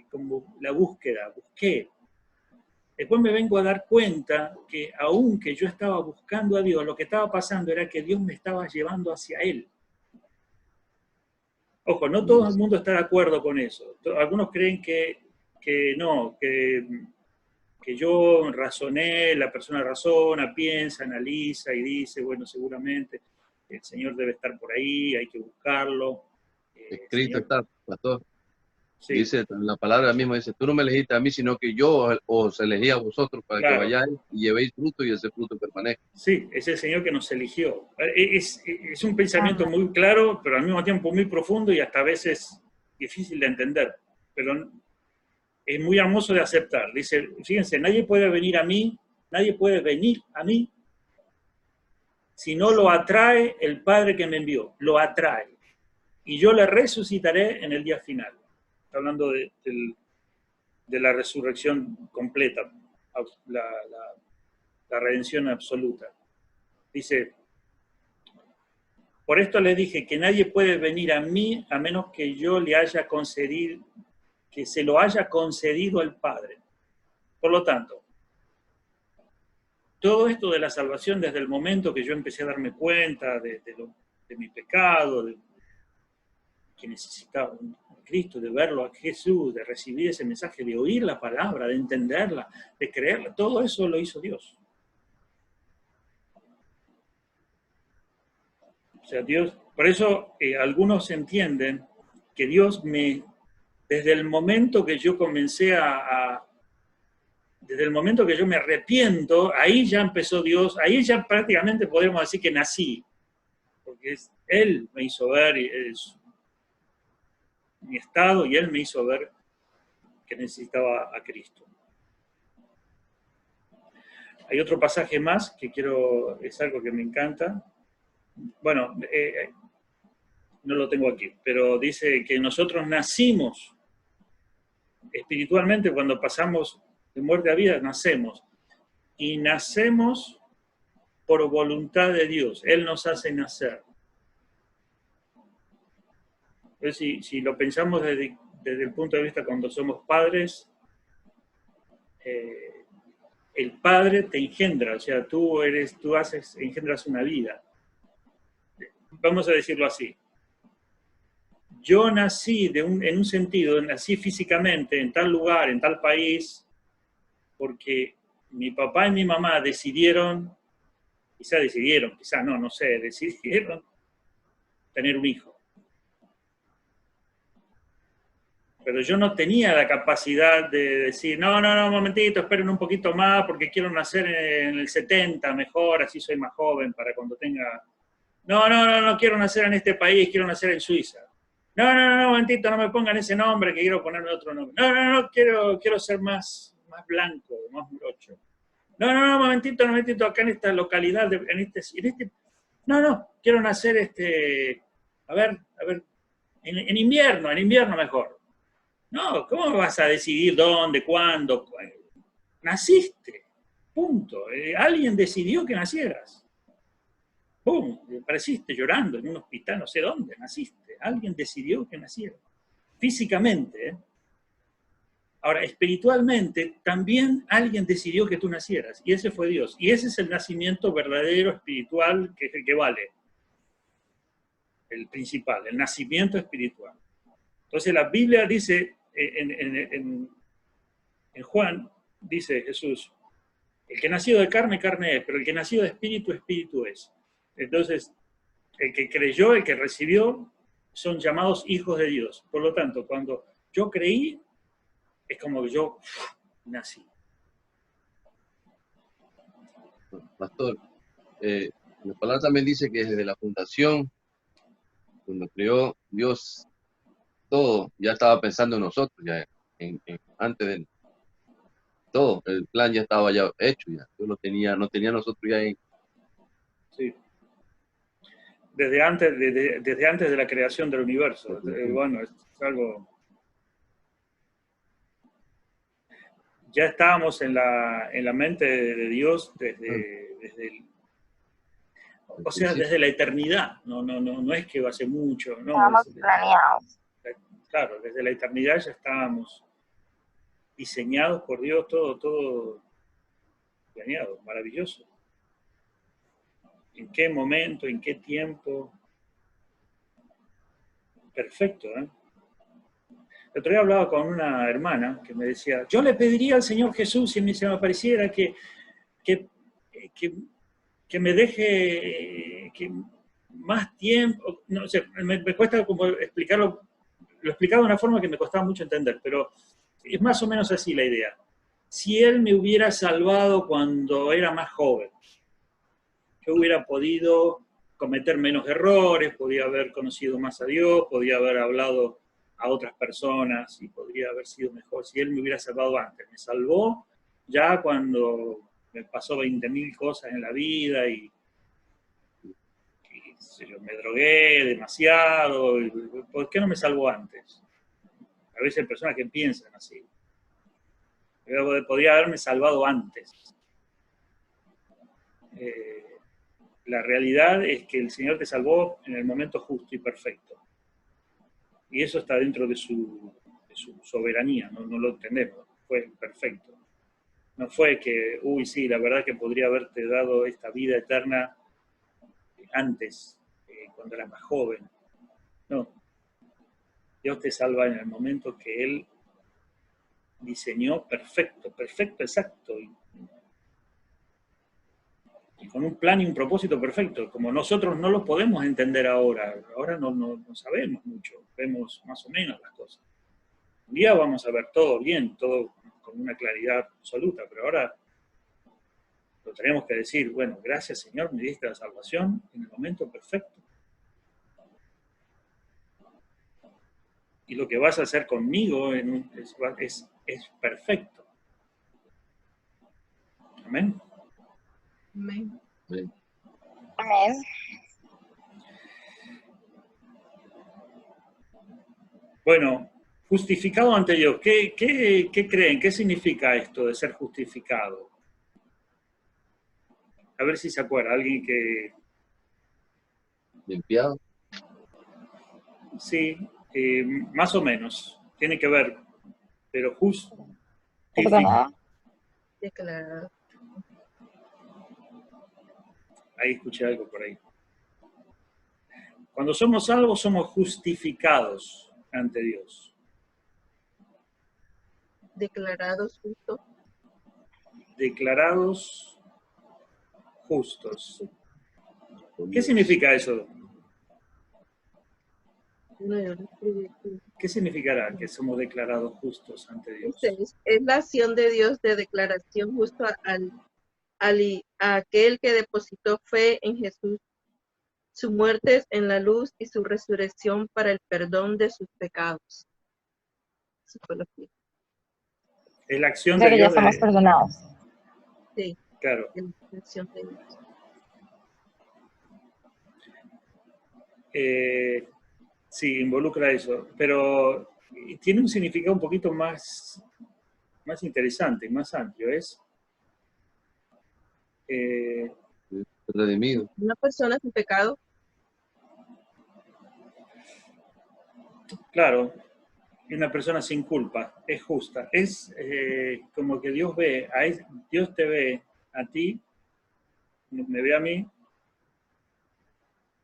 como la búsqueda, busqué. Después me vengo a dar cuenta que aunque yo estaba buscando a Dios, lo que estaba pasando era que Dios me estaba llevando hacia Él. Ojo, no todo el mundo está de acuerdo con eso. Algunos creen que no, que yo razoné, la persona razona, piensa, analiza y dice, bueno, seguramente el Señor debe estar por ahí, hay que buscarlo. Escrito está, pastor. Sí. Dice, la palabra misma dice, tú no me elegiste a mí, sino que yo os elegí a vosotros para que vayáis y llevéis fruto y ese fruto permanezca. Sí, es el Señor que nos eligió. Es un pensamiento muy claro, pero al mismo tiempo muy profundo y hasta a veces difícil de entender. Pero es muy hermoso de aceptar. Dice, fíjense, nadie puede venir a mí si no lo atrae el Padre que me envió. Lo atrae. Y yo le resucitaré en el día final. Está hablando de la resurrección completa, la redención absoluta. Dice, por esto les dije que nadie puede venir a mí a menos que yo le haya concedido, que se lo haya concedido al Padre. Por lo tanto, todo esto de la salvación desde el momento que yo empecé a darme cuenta de mi pecado, de que necesitaba a Cristo, de verlo a Jesús, de recibir ese mensaje, de oír la palabra, de entenderla, de creerla, todo eso lo hizo Dios. O sea, Dios, por eso algunos entienden que Dios desde el momento que yo comencé desde el momento que yo me arrepiento, ahí ya empezó Dios, ahí ya prácticamente podemos decir que nací, porque Él me hizo ver mi estado y Él me hizo ver que necesitaba a Cristo. Hay otro pasaje más que es algo que me encanta. Bueno, no lo tengo aquí, pero dice que nosotros nacimos espiritualmente cuando pasamos de muerte a vida, nacemos. Y nacemos por voluntad de Dios. Él nos hace nacer. Entonces, si lo pensamos desde el punto de vista cuando somos padres, el padre te engendra, o sea, tú engendras una vida. Vamos a decirlo así. Yo nací en un sentido, nací físicamente en tal lugar, en tal país, porque mi papá y mi mamá decidieron tener un hijo. Pero yo no tenía la capacidad de decir, no, un momentito, esperen un poquito más porque quiero nacer en el 70 mejor, así soy más joven para cuando tenga... No quiero nacer en este país, quiero nacer en Suiza. No, un momentito, no me pongan ese nombre que quiero ponerme otro nombre. No, quiero ser más blanco, más morocho. No, un momentito, acá en esta localidad, quiero nacer a ver, en invierno mejor. No, ¿cómo vas a decidir dónde, cuándo? Naciste, punto. Alguien decidió que nacieras. ¡Pum! Apareciste llorando en un hospital, no sé dónde, naciste. Alguien decidió que nacieras. Físicamente, ¿eh? Ahora, espiritualmente, también alguien decidió que tú nacieras, y ese fue Dios. Y ese es el nacimiento verdadero espiritual, que es el que vale. El principal, el nacimiento espiritual. Entonces la Biblia dice, en Juan, dice Jesús, el que nacido de carne, carne es, pero el que nacido de espíritu, espíritu es. Entonces, el que creyó, el que recibió, son llamados hijos de Dios. Por lo tanto, cuando yo creí, es como que yo nací. Pastor, la palabra también dice que desde la fundación, cuando creó Dios todo, ya estaba pensando en nosotros, ya antes de todo, el plan ya estaba ya hecho, ya. Yo lo tenía, no tenía nosotros ya ahí. Sí. Desde antes de la creación del universo. Bueno, es algo... Ya estábamos en la mente de Dios desde la eternidad. No es que hace mucho. No, Estábamos planeados. Claro, desde la eternidad ya estábamos diseñados por Dios, todo planeado, maravilloso. ¿En qué momento, en qué tiempo? Perfecto, ¿eh? El otro día hablaba con una hermana que me decía, yo le pediría al Señor Jesús, si se me apareciera, que me deje más tiempo. No sé, me cuesta como explicarlo. Lo he explicado de una forma que me costaba mucho entender, pero es más o menos así la idea. Si Él me hubiera salvado cuando era más joven, yo hubiera podido cometer menos errores, podía haber conocido más a Dios, podía haber hablado a otras personas y podría haber sido mejor si Él me hubiera salvado antes. Me salvó ya cuando me pasó 20.000 cosas en la vida y me drogué demasiado. ¿Por qué no me salvó antes? A veces hay personas que piensan así. Podría haberme salvado antes. La realidad es que el Señor te salvó en el momento justo y perfecto. Y eso está dentro de su soberanía, no lo entendemos. Fue perfecto. No fue que, sí, la verdad que podría haberte dado esta vida eterna antes, cuando eras más joven. No. Dios te salva en el momento que Él diseñó perfecto, exacto. Y con un plan y un propósito perfecto, como nosotros no lo podemos entender ahora no sabemos mucho, vemos más o menos las cosas. Un día vamos a ver todo bien, todo con una claridad absoluta, pero ahora lo tenemos que decir, bueno, gracias Señor, me diste la salvación en el momento perfecto. Y lo que vas a hacer conmigo es perfecto. Amén. Amén. Amén. Amén. Bueno, justificado ante Dios. ¿Qué creen? ¿Qué significa esto de ser justificado? A ver si se acuerda. Alguien que... Limpiado. Sí, más o menos. Tiene que ver, pero justo. Perdonado. Declarado. Ahí escuché algo por ahí. Cuando somos salvos, somos justificados ante Dios. Declarados justos. Declarados justos. ¿Qué significa eso? No, yo lo escribí aquí. ¿Qué significará que somos declarados justos ante Dios? Es la acción de Dios de declaración justo a aquel que depositó fe en Jesús, su muerte en la luz y su resurrección para el perdón de sus pecados. Psicología. Es la acción O sea de que ya Dios. somos perdonados. Sí, Claro. es la acción de Dios. Sí, involucra eso, pero tiene un significado un poquito más interesante, más amplio. Es Redimido. Una persona sin pecado. claro, una persona sin culpa, es justa. Es como que Dios Dios te ve a ti, me ve a mí,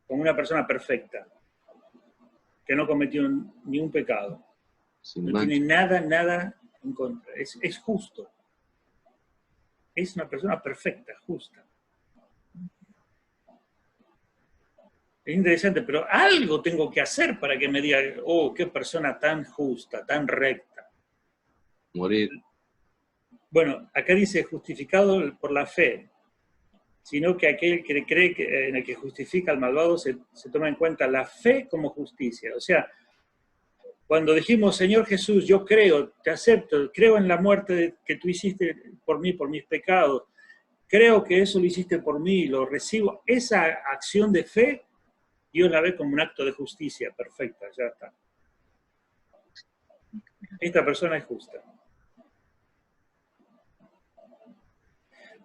como una persona perfecta, que no cometió ni un pecado. Sin No mancha. tiene nada en contra. Es justo. Es una persona perfecta, justa. Es interesante, pero algo tengo que hacer para que me diga, oh, qué persona tan justa, tan recta. Morir. Bueno, acá dice justificado por la fe, sino que aquel que cree que en el que justifica al malvado se toma en cuenta la fe como justicia. O sea, Cuando dijimos, Señor Jesús, yo creo, te acepto, creo en la muerte que tú hiciste por mí, por mis pecados, creo que eso lo hiciste por mí, lo recibo, esa acción de fe, Dios la ve como un acto de justicia perfecta, ya está. Esta persona es justa.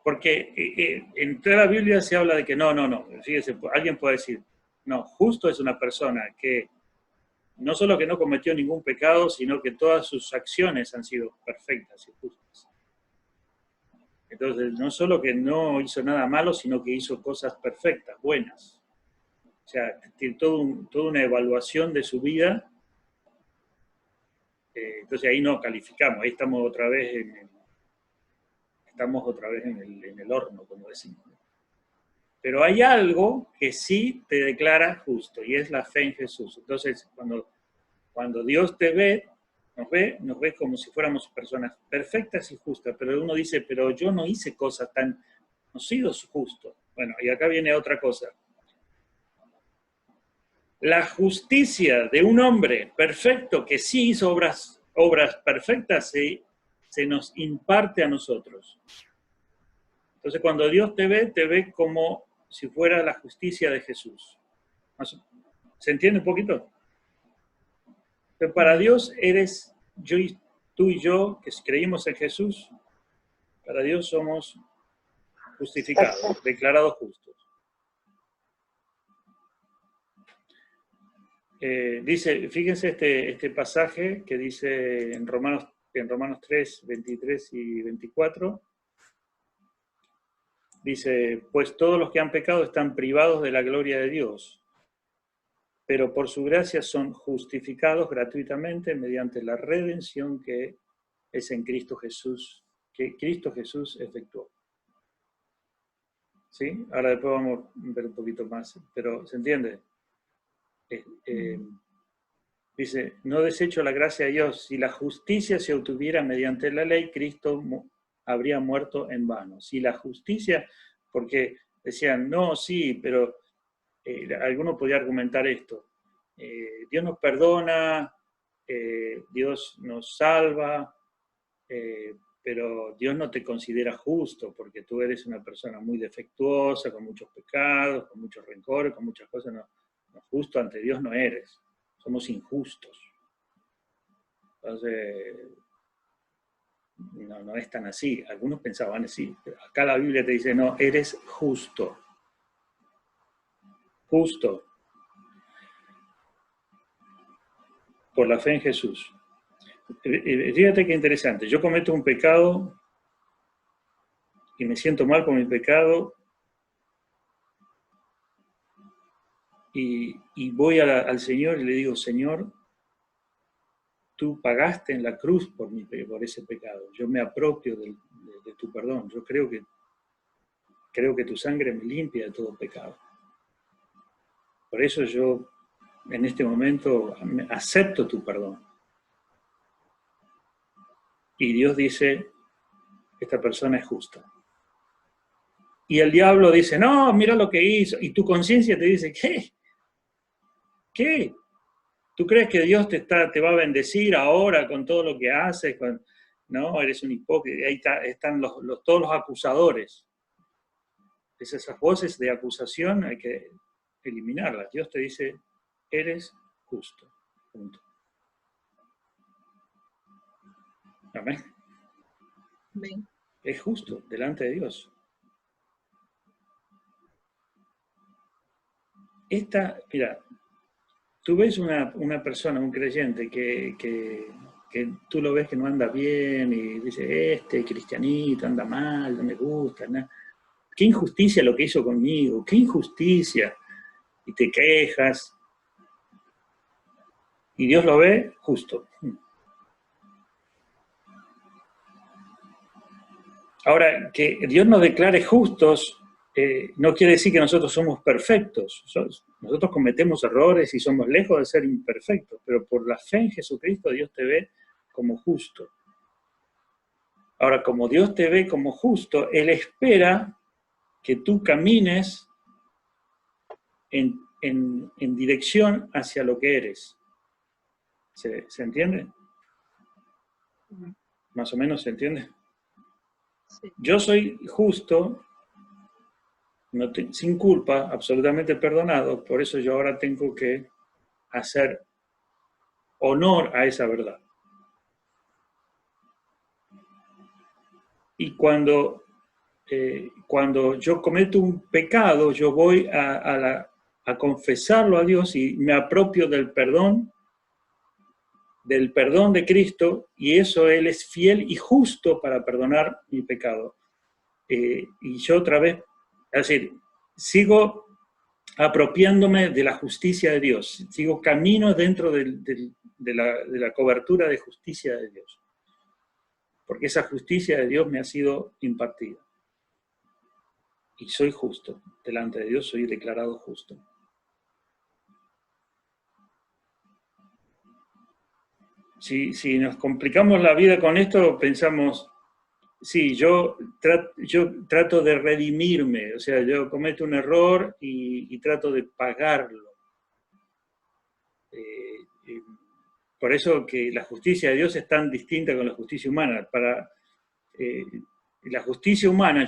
Porque en toda la Biblia se habla de que no, fíjese, alguien puede decir, no, justo es una persona que no solo que no cometió ningún pecado, sino que todas sus acciones han sido perfectas y justas. Entonces, no solo que no hizo nada malo, sino que hizo cosas perfectas, buenas. O sea, tiene toda una evaluación de su vida. Entonces ahí no calificamos, ahí estamos otra vez en el horno, como decimos. Pero hay algo que sí te declara justo, y es la fe en Jesús. Entonces, cuando Dios te ve, nos ve como si fuéramos personas perfectas y justas, pero uno dice, pero yo no hice cosas no he sido justo. Bueno, y acá viene otra cosa. La justicia de un hombre perfecto que sí hizo obras perfectas se nos imparte a nosotros. Entonces, cuando Dios te ve como si fuera la justicia de Jesús. ¿Se entiende un poquito? Pero para Dios eres tú y yo, que creímos en Jesús, para Dios somos justificados, declarados justos. Dice, fíjense este pasaje que dice en Romanos 3, 23 y 24, dice, pues todos los que han pecado están privados de la gloria de Dios, pero por su gracia son justificados gratuitamente mediante la redención que es en Cristo Jesús, que Cristo Jesús efectuó. ¿Sí? Ahora después vamos a ver un poquito más, pero ¿se entiende? Dice, no desecho la gracia de Dios. Si la justicia se obtuviera mediante la ley, Cristo habría muerto en vano. Si la justicia, porque decían, no, sí, pero alguno podía argumentar esto. Dios nos perdona, Dios nos salva, pero Dios no te considera justo porque tú eres una persona muy defectuosa, con muchos pecados, con muchos rencores, con muchas cosas. No, justo ante Dios no eres. Somos injustos. Entonces, no es tan así. Algunos pensaban así. Pero acá la Biblia te dice, no, eres justo. Justo. Por la fe en Jesús. Fíjate qué interesante. Yo cometo un pecado y me siento mal por mi pecado y voy al Señor y le digo, Señor, tú pagaste en la cruz por ese pecado. Yo me apropio de tu perdón. Yo creo que tu sangre me limpia de todo pecado. Por eso yo en este momento acepto tu perdón. Y Dios dice, esta persona es justa. Y el diablo dice, no, mira lo que hizo. Y tu conciencia te dice, ¿qué? ¿Qué? ¿Tú crees que Dios te va a bendecir ahora con todo lo que haces? No, eres un hipócrita. Ahí están todos los acusadores. Esas voces de acusación hay que eliminarlas. Dios te dice, eres justo. Punto. Amén. Amén. Es justo delante de Dios. Mira, tú ves una persona, un creyente, que tú lo ves que no anda bien y dice, este cristianito anda mal, no me gusta, nada. Qué injusticia lo que hizo conmigo, qué injusticia. Y te quejas. Y Dios lo ve justo. Ahora, que Dios nos declare justos no quiere decir que nosotros somos perfectos. Nosotros cometemos errores y somos lejos de ser imperfectos, pero por la fe en Jesucristo Dios te ve como justo. Ahora, como Dios te ve como justo, Él espera que tú camines en dirección hacia lo que eres. ¿Se entiende? ¿Más o menos se entiende? Sí. Yo soy justo, sin culpa, absolutamente perdonado, por eso yo ahora tengo que hacer honor a esa verdad. Y cuando yo cometo un pecado, yo voy a confesarlo a Dios y me apropio del perdón de Cristo, y eso Él es fiel y justo para perdonar mi pecado. Y yo otra vez, es decir, sigo apropiándome de la justicia de Dios, sigo camino dentro de la cobertura de justicia de Dios, porque esa justicia de Dios me ha sido impartida. Y soy justo, delante de Dios soy declarado justo. Si nos complicamos la vida con esto, pensamos, sí, yo trato de redimirme, o sea, yo cometo un error y trato de pagarlo. Por eso que la justicia de Dios es tan distinta con la justicia humana. Para la justicia humana,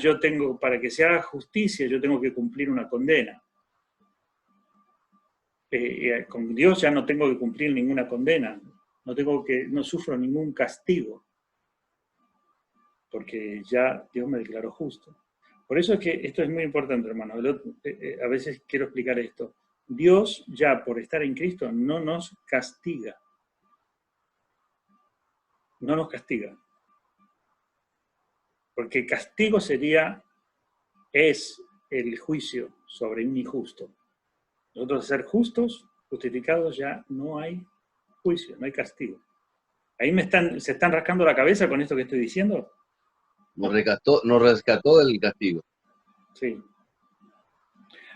para que se haga justicia, yo tengo que cumplir una condena. Con Dios ya no tengo que cumplir ninguna condena. No sufro ningún castigo, porque ya Dios me declaró justo. Por eso es que esto es muy importante, hermano. A veces quiero explicar esto. Dios ya por estar en Cristo no nos castiga. No nos castiga. Porque castigo es el juicio sobre un injusto. Nosotros, ser justos, justificados, ya no hay juicio, no hay castigo. Ahí se están rascando la cabeza con esto que estoy diciendo. Nos rescató del castigo. Sí.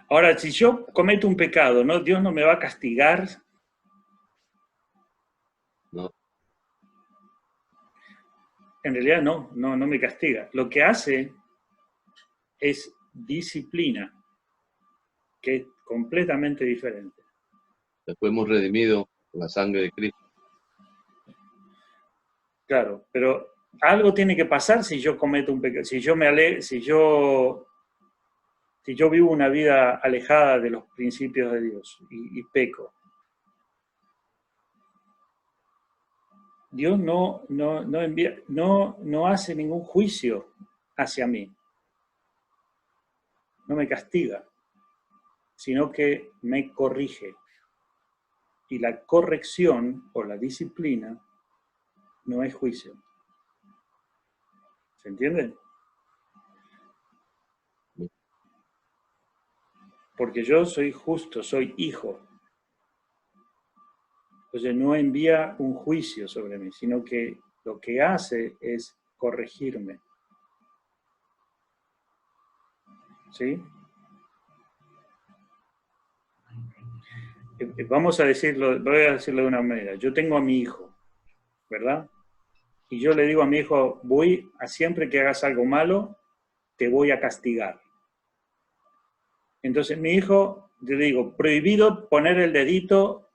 Ahora, si yo cometo un pecado, ¿no? Dios no me va a castigar. No. En realidad no me castiga. Lo que hace es disciplina, que es completamente diferente. Después hemos redimido con la sangre de Cristo. Claro, pero algo tiene que pasar si yo cometo un pecado, si yo vivo una vida alejada de los principios de Dios y peco. Dios no hace ningún juicio hacia mí. No me castiga, sino que me corrige. Y la corrección o la disciplina no es juicio. ¿Se entiende? Porque yo soy justo, soy hijo. Entonces no envía un juicio sobre mí, sino que lo que hace es corregirme. ¿Sí? Voy a decirlo de una manera. Yo tengo a mi hijo, ¿verdad? Y yo le digo a mi hijo, siempre que hagas algo malo, te voy a castigar. Entonces mi hijo, yo le digo, prohibido poner el dedito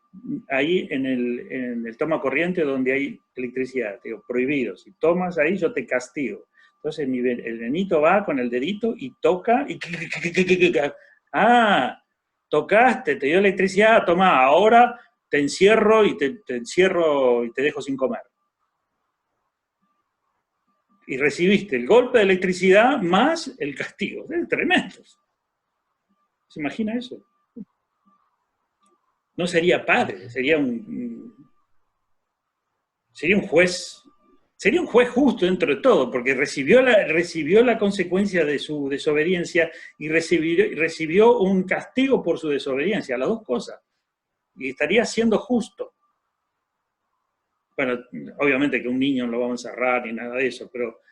ahí en el toma corriente donde hay electricidad. Te digo, prohibido. Si tomas ahí, yo te castigo. Entonces el nenito va con el dedito y toca y... ¡Ah! Tocaste, te dio electricidad, toma, ahora te encierro y te encierro y te dejo sin comer. Y recibiste el golpe de electricidad más el castigo. Es tremendo. ¿Se imagina eso? No sería padre, sería un juez. Sería un juez justo dentro de todo, porque recibió la consecuencia de su desobediencia y recibió un castigo por su desobediencia, las dos cosas. Y estaría siendo justo. Bueno, obviamente que un niño no lo vamos a encerrar ni nada de eso, pero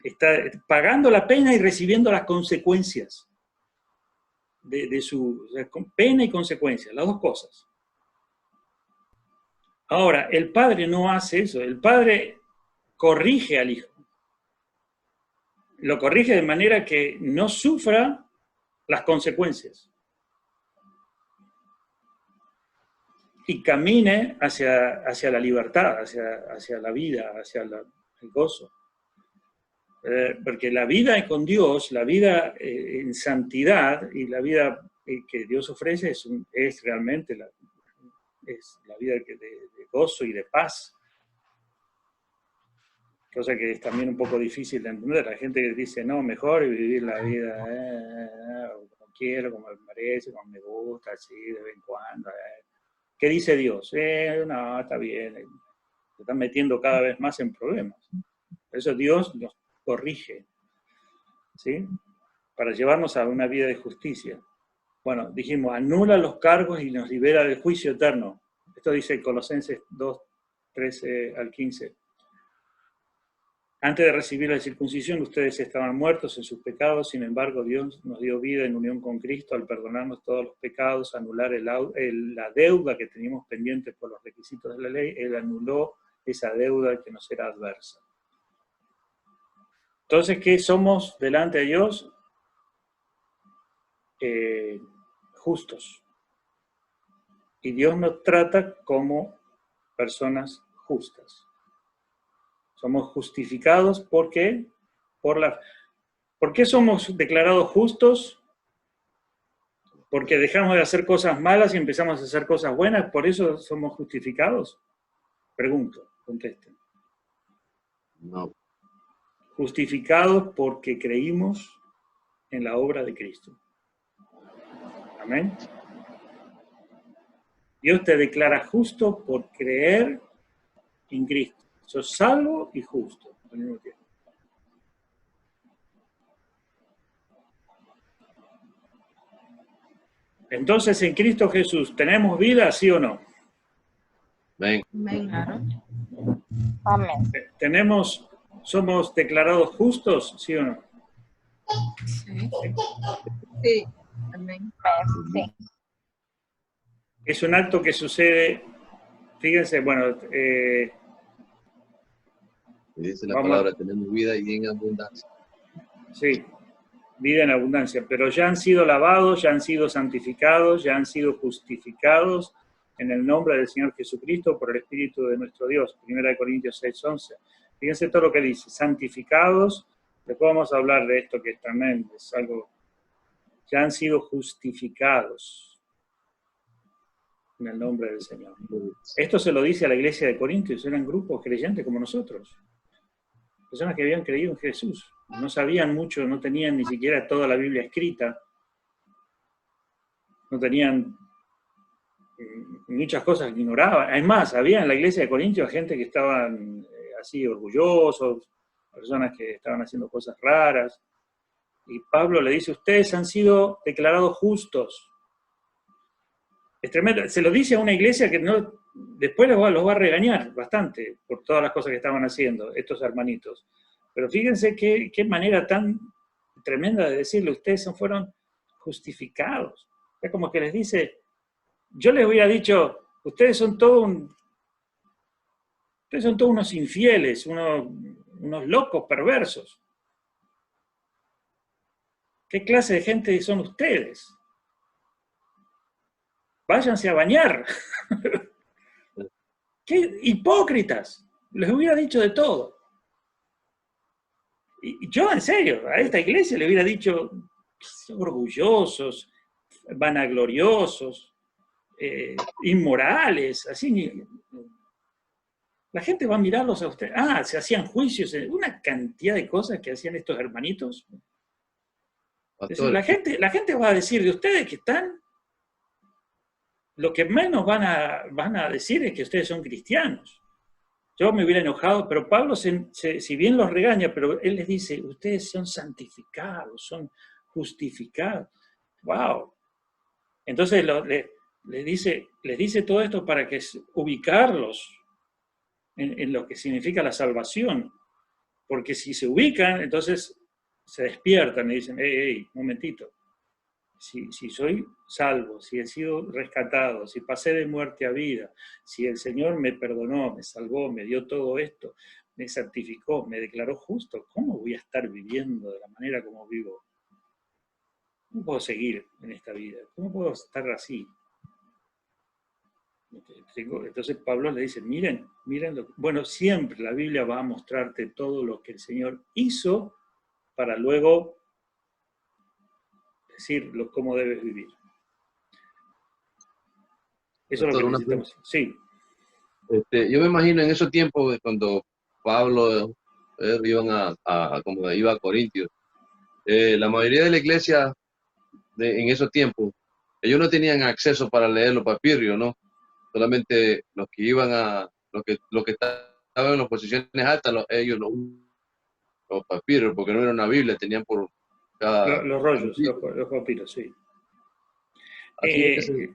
está pagando la pena y recibiendo las consecuencias de su pena y consecuencias, las dos cosas. Ahora, el padre no hace eso, el padre corrige al hijo. Lo corrige de manera que no sufra las consecuencias. y camine hacia la libertad, hacia la vida, hacia el gozo. Porque la vida con Dios, la vida en santidad y la vida que Dios ofrece es realmente la vida de gozo y de paz. Cosa que es también un poco difícil de entender. La gente que dice, no, mejor vivir la vida como quiero, como me parece, como me gusta, así, de vez en cuando. ¿Qué dice Dios? No, está bien. Se están metiendo cada vez más en problemas. Por eso Dios nos corrige, ¿sí? Para llevarnos a una vida de justicia. Bueno, dijimos, anula los cargos y nos libera del juicio eterno. Esto dice Colosenses 2, 13 al 15. Antes de recibir la circuncisión, ustedes estaban muertos en sus pecados, sin embargo, Dios nos dio vida en unión con Cristo al perdonarnos todos los pecados, anular la deuda que teníamos pendiente por los requisitos de la ley. Él anuló esa deuda que nos era adversa. Entonces, ¿qué somos delante de Dios? Justos. Y Dios nos trata como personas justas. Somos justificados porque ¿por qué somos declarados justos? Porque dejamos de hacer cosas malas y empezamos a hacer cosas buenas, ¿por eso somos justificados? Pregunto, contesten. No. Justificados porque creímos en la obra de Cristo. Amén. Dios te declara justo por creer en Cristo. Sos salvo y justo al mismo tiempo. Entonces, en Cristo Jesús, ¿tenemos vida, sí o no? Ven. Amén. Amén. ¿Somos declarados justos, sí o no? Sí. Amén. Sí. Es un acto que sucede, fíjense, bueno, Dice la palabra, tenemos vida y en abundancia. Sí, vida en abundancia, pero ya han sido lavados, ya han sido santificados, ya han sido justificados en el nombre del Señor Jesucristo por el Espíritu de nuestro Dios. 1 Corintios 6:11. Fíjense todo lo que dice, santificados. Después vamos a hablar de esto que también es algo, ya han sido justificados en el nombre del Señor. Esto se lo dice a la iglesia de Corintios, eran grupos creyentes como nosotros. Personas que habían creído en Jesús. No sabían mucho, no tenían ni siquiera toda la Biblia escrita. No tenían muchas cosas que ignoraban. Además, había en la iglesia de Corintios gente que estaban así orgullosos, personas que estaban haciendo cosas raras. Y Pablo le dice, ustedes han sido declarados justos. Es tremendo. Se lo dice a una iglesia que no, después los va a regañar bastante por todas las cosas que estaban haciendo, estos hermanitos. Pero fíjense qué manera tan tremenda de decirle, ustedes fueron justificados. Es como que les dice, yo les hubiera dicho, ustedes son todos unos infieles, unos locos perversos. ¿Qué clase de gente son ustedes? Váyanse a bañar. ¡Qué hipócritas! Les hubiera dicho de todo. Y yo, en serio, a esta iglesia le hubiera dicho, orgullosos, vanagloriosos, inmorales, así. La gente va a mirarlos a ustedes. Se hacían juicios, una cantidad de cosas que hacían estos hermanitos. Decir, la gente va a decir de ustedes que están, lo que menos van a decir es que ustedes son cristianos. Yo me hubiera enojado, pero Pablo, si bien los regaña, pero él les dice, ustedes son santificados, son justificados. ¡Wow! Entonces les dice todo esto para que ubicarlos en lo que significa la salvación. Porque si se ubican, entonces se despiertan y dicen, hey, momentito. Si soy salvo, si he sido rescatado, si pasé de muerte a vida, si el Señor me perdonó, me salvó, me dio todo esto, me santificó, me declaró justo, ¿cómo voy a estar viviendo de la manera como vivo? ¿Cómo puedo seguir en esta vida? ¿Cómo puedo estar así? Entonces Pablo le dice, miren, bueno, siempre la Biblia va a mostrarte todo lo que el Señor hizo para luego decir cómo debes vivir. Eso es lo que necesitamos. Sí. Yo me imagino en esos tiempos cuando Pablo iba a Corintios, la mayoría de la iglesia en esos tiempos, ellos no tenían acceso para leer los papirios, ¿no? Solamente los que iban los que estaban en las posiciones altas, ellos los papirios, porque no era una Biblia, tenían por cada... Los rollos, los papiros, sí. Así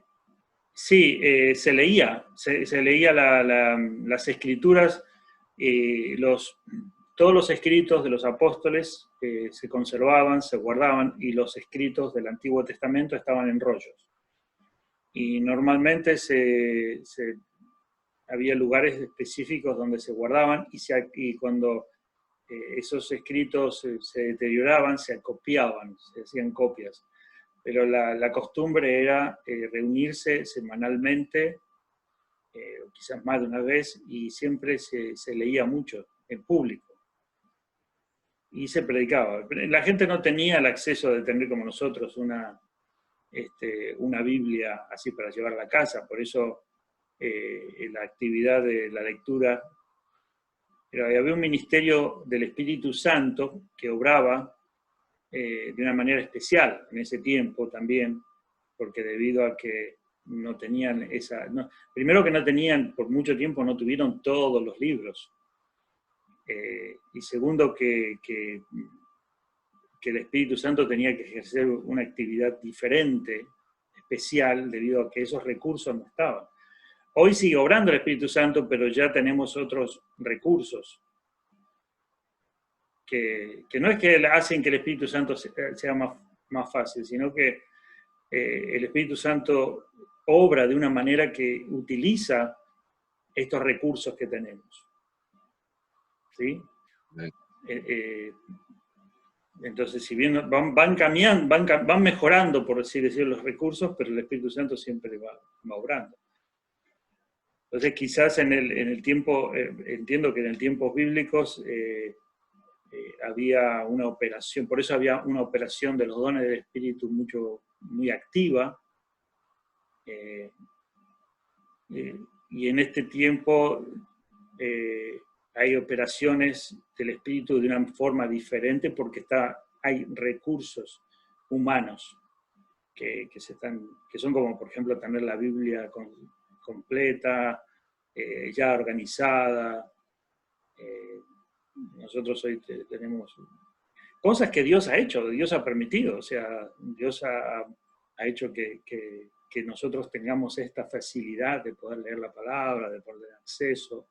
Sí, se leía las escrituras, todos los escritos de los apóstoles se conservaban, se guardaban, y los escritos del Antiguo Testamento estaban en rollos. Y normalmente había lugares específicos donde se guardaban, y cuando esos escritos se deterioraban, se copiaban, se hacían copias. Pero la costumbre era reunirse semanalmente, quizás más de una vez, y siempre se leía mucho en público. Y se predicaba. La gente no tenía el acceso de tener como nosotros una Biblia así para llevar a la casa, por eso la actividad de la lectura, pero había un ministerio del Espíritu Santo que obraba de una manera especial en ese tiempo también, porque debido a que no tenían primero que no tenían, por mucho tiempo no tuvieron todos los libros, y segundo que el Espíritu Santo tenía que ejercer una actividad diferente, especial, debido a que esos recursos no estaban. Hoy sigue obrando el Espíritu Santo, pero ya tenemos otros recursos que no es que hacen que el Espíritu Santo sea más fácil, sino que el Espíritu Santo obra de una manera que utiliza estos recursos que tenemos. ¿Sí? Entonces, si bien van cambiando, van mejorando, por así decirlo, los recursos, pero el Espíritu Santo siempre va obrando. Entonces, quizás en el tiempo, entiendo que en el tiempos bíblicos había una operación, por eso había una operación de los dones del Espíritu muy activa, y en este tiempo hay operaciones del Espíritu de una forma diferente porque hay recursos humanos que son como, por ejemplo, tener la Biblia completa, ya organizada. Nosotros hoy tenemos cosas que Dios ha hecho, Dios ha permitido, o sea, Dios ha hecho que nosotros tengamos esta facilidad de poder leer la palabra, de poder tener acceso.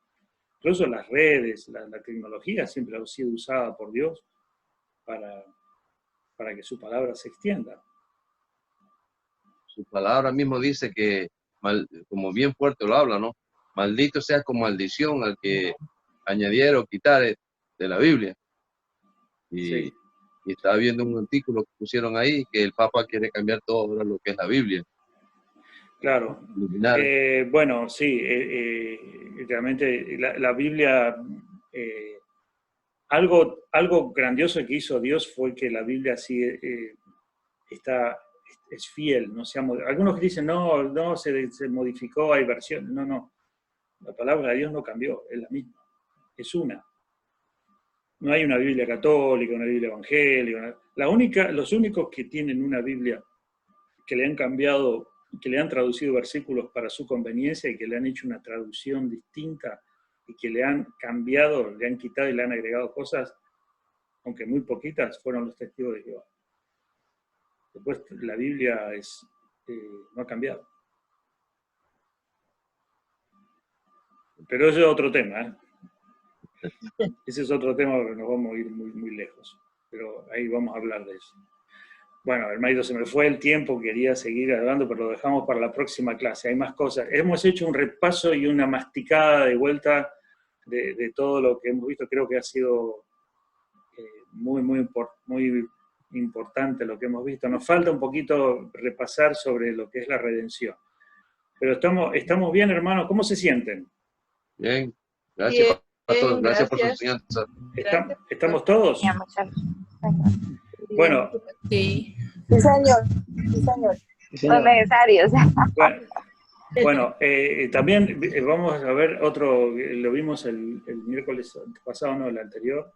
Incluso las redes, la tecnología siempre ha sido usada por Dios para que su palabra se extienda. Su palabra mismo dice que, como bien fuerte lo habla, ¿no? Maldito sea con maldición al que añadiera o quitare de la Biblia. Y estaba viendo un artículo que pusieron ahí que el Papa quiere cambiar todo lo que es la Biblia. Claro. Bueno, sí, realmente la Biblia, algo grandioso que hizo Dios fue que la Biblia sigue, es fiel. No algunos dicen, no, se modificó, hay versiones. No. La palabra de Dios no cambió, es la misma. Es una. No hay una Biblia católica, una Biblia evangélica. Los únicos que tienen una Biblia que le han cambiado, que le han traducido versículos para su conveniencia y que le han hecho una traducción distinta y que le han cambiado, le han quitado y le han agregado cosas, aunque muy poquitas, fueron los testigos de Jehová. Después la Biblia no ha cambiado. Pero ese es otro tema, ¿eh? Ese es otro tema porque nos vamos a ir muy, muy lejos. Pero ahí vamos a hablar de eso. Bueno, hermanito, se me fue el tiempo, quería seguir hablando, pero lo dejamos para la próxima clase. Hay más cosas. Hemos hecho un repaso y una masticada de vuelta de todo lo que hemos visto. Creo que ha sido muy importante lo que hemos visto. Nos falta un poquito repasar sobre lo que es la redención. Pero estamos bien, hermanos. ¿Cómo se sienten? Bien. Gracias, Bien, pastor. Gracias por su gracias. enseñanza. Gracias. ¿Estamos todos? Ya, muchas Bueno, Sí. Sí, señor. Sí, señor. Los necesarios. bueno, también vamos a ver otro, lo vimos el miércoles pasado, no, el anterior,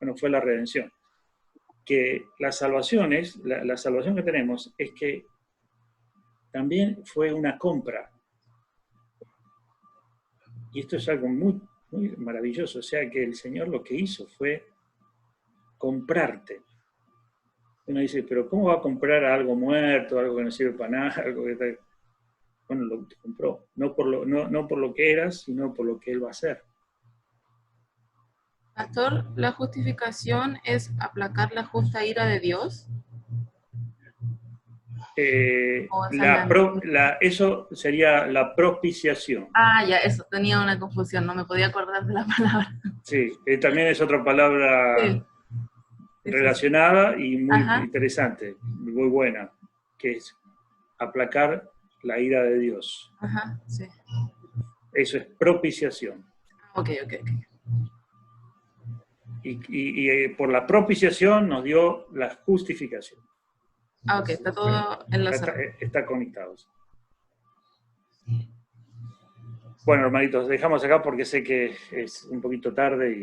bueno, fue la redención. Que las salvaciones, la salvación que tenemos es que también fue una compra. Y esto es algo muy, muy maravilloso. O sea, que el Señor lo que hizo fue comprarte. Uno dice, pero ¿cómo va a comprar algo muerto, algo que no sirve para nada, algo que tal? Bueno, lo compró. No por lo que eras, sino por lo que Él va a hacer. Pastor, ¿la justificación es aplacar la justa ira de Dios? ¿O es Eso sería la propiciación. Ah, ya, eso, tenía una confusión, no me podía acordar de la palabra. Sí, también es otra palabra Sí. relacionada y muy Ajá. interesante, muy buena, que es aplacar la ira de Dios. Ajá, sí. Eso es propiciación. Ok. Y por la propiciación nos dio la justificación. Ah, ok, está todo enlazado. Está conectado. Bueno, hermanitos, dejamos acá porque sé que es un poquito tarde y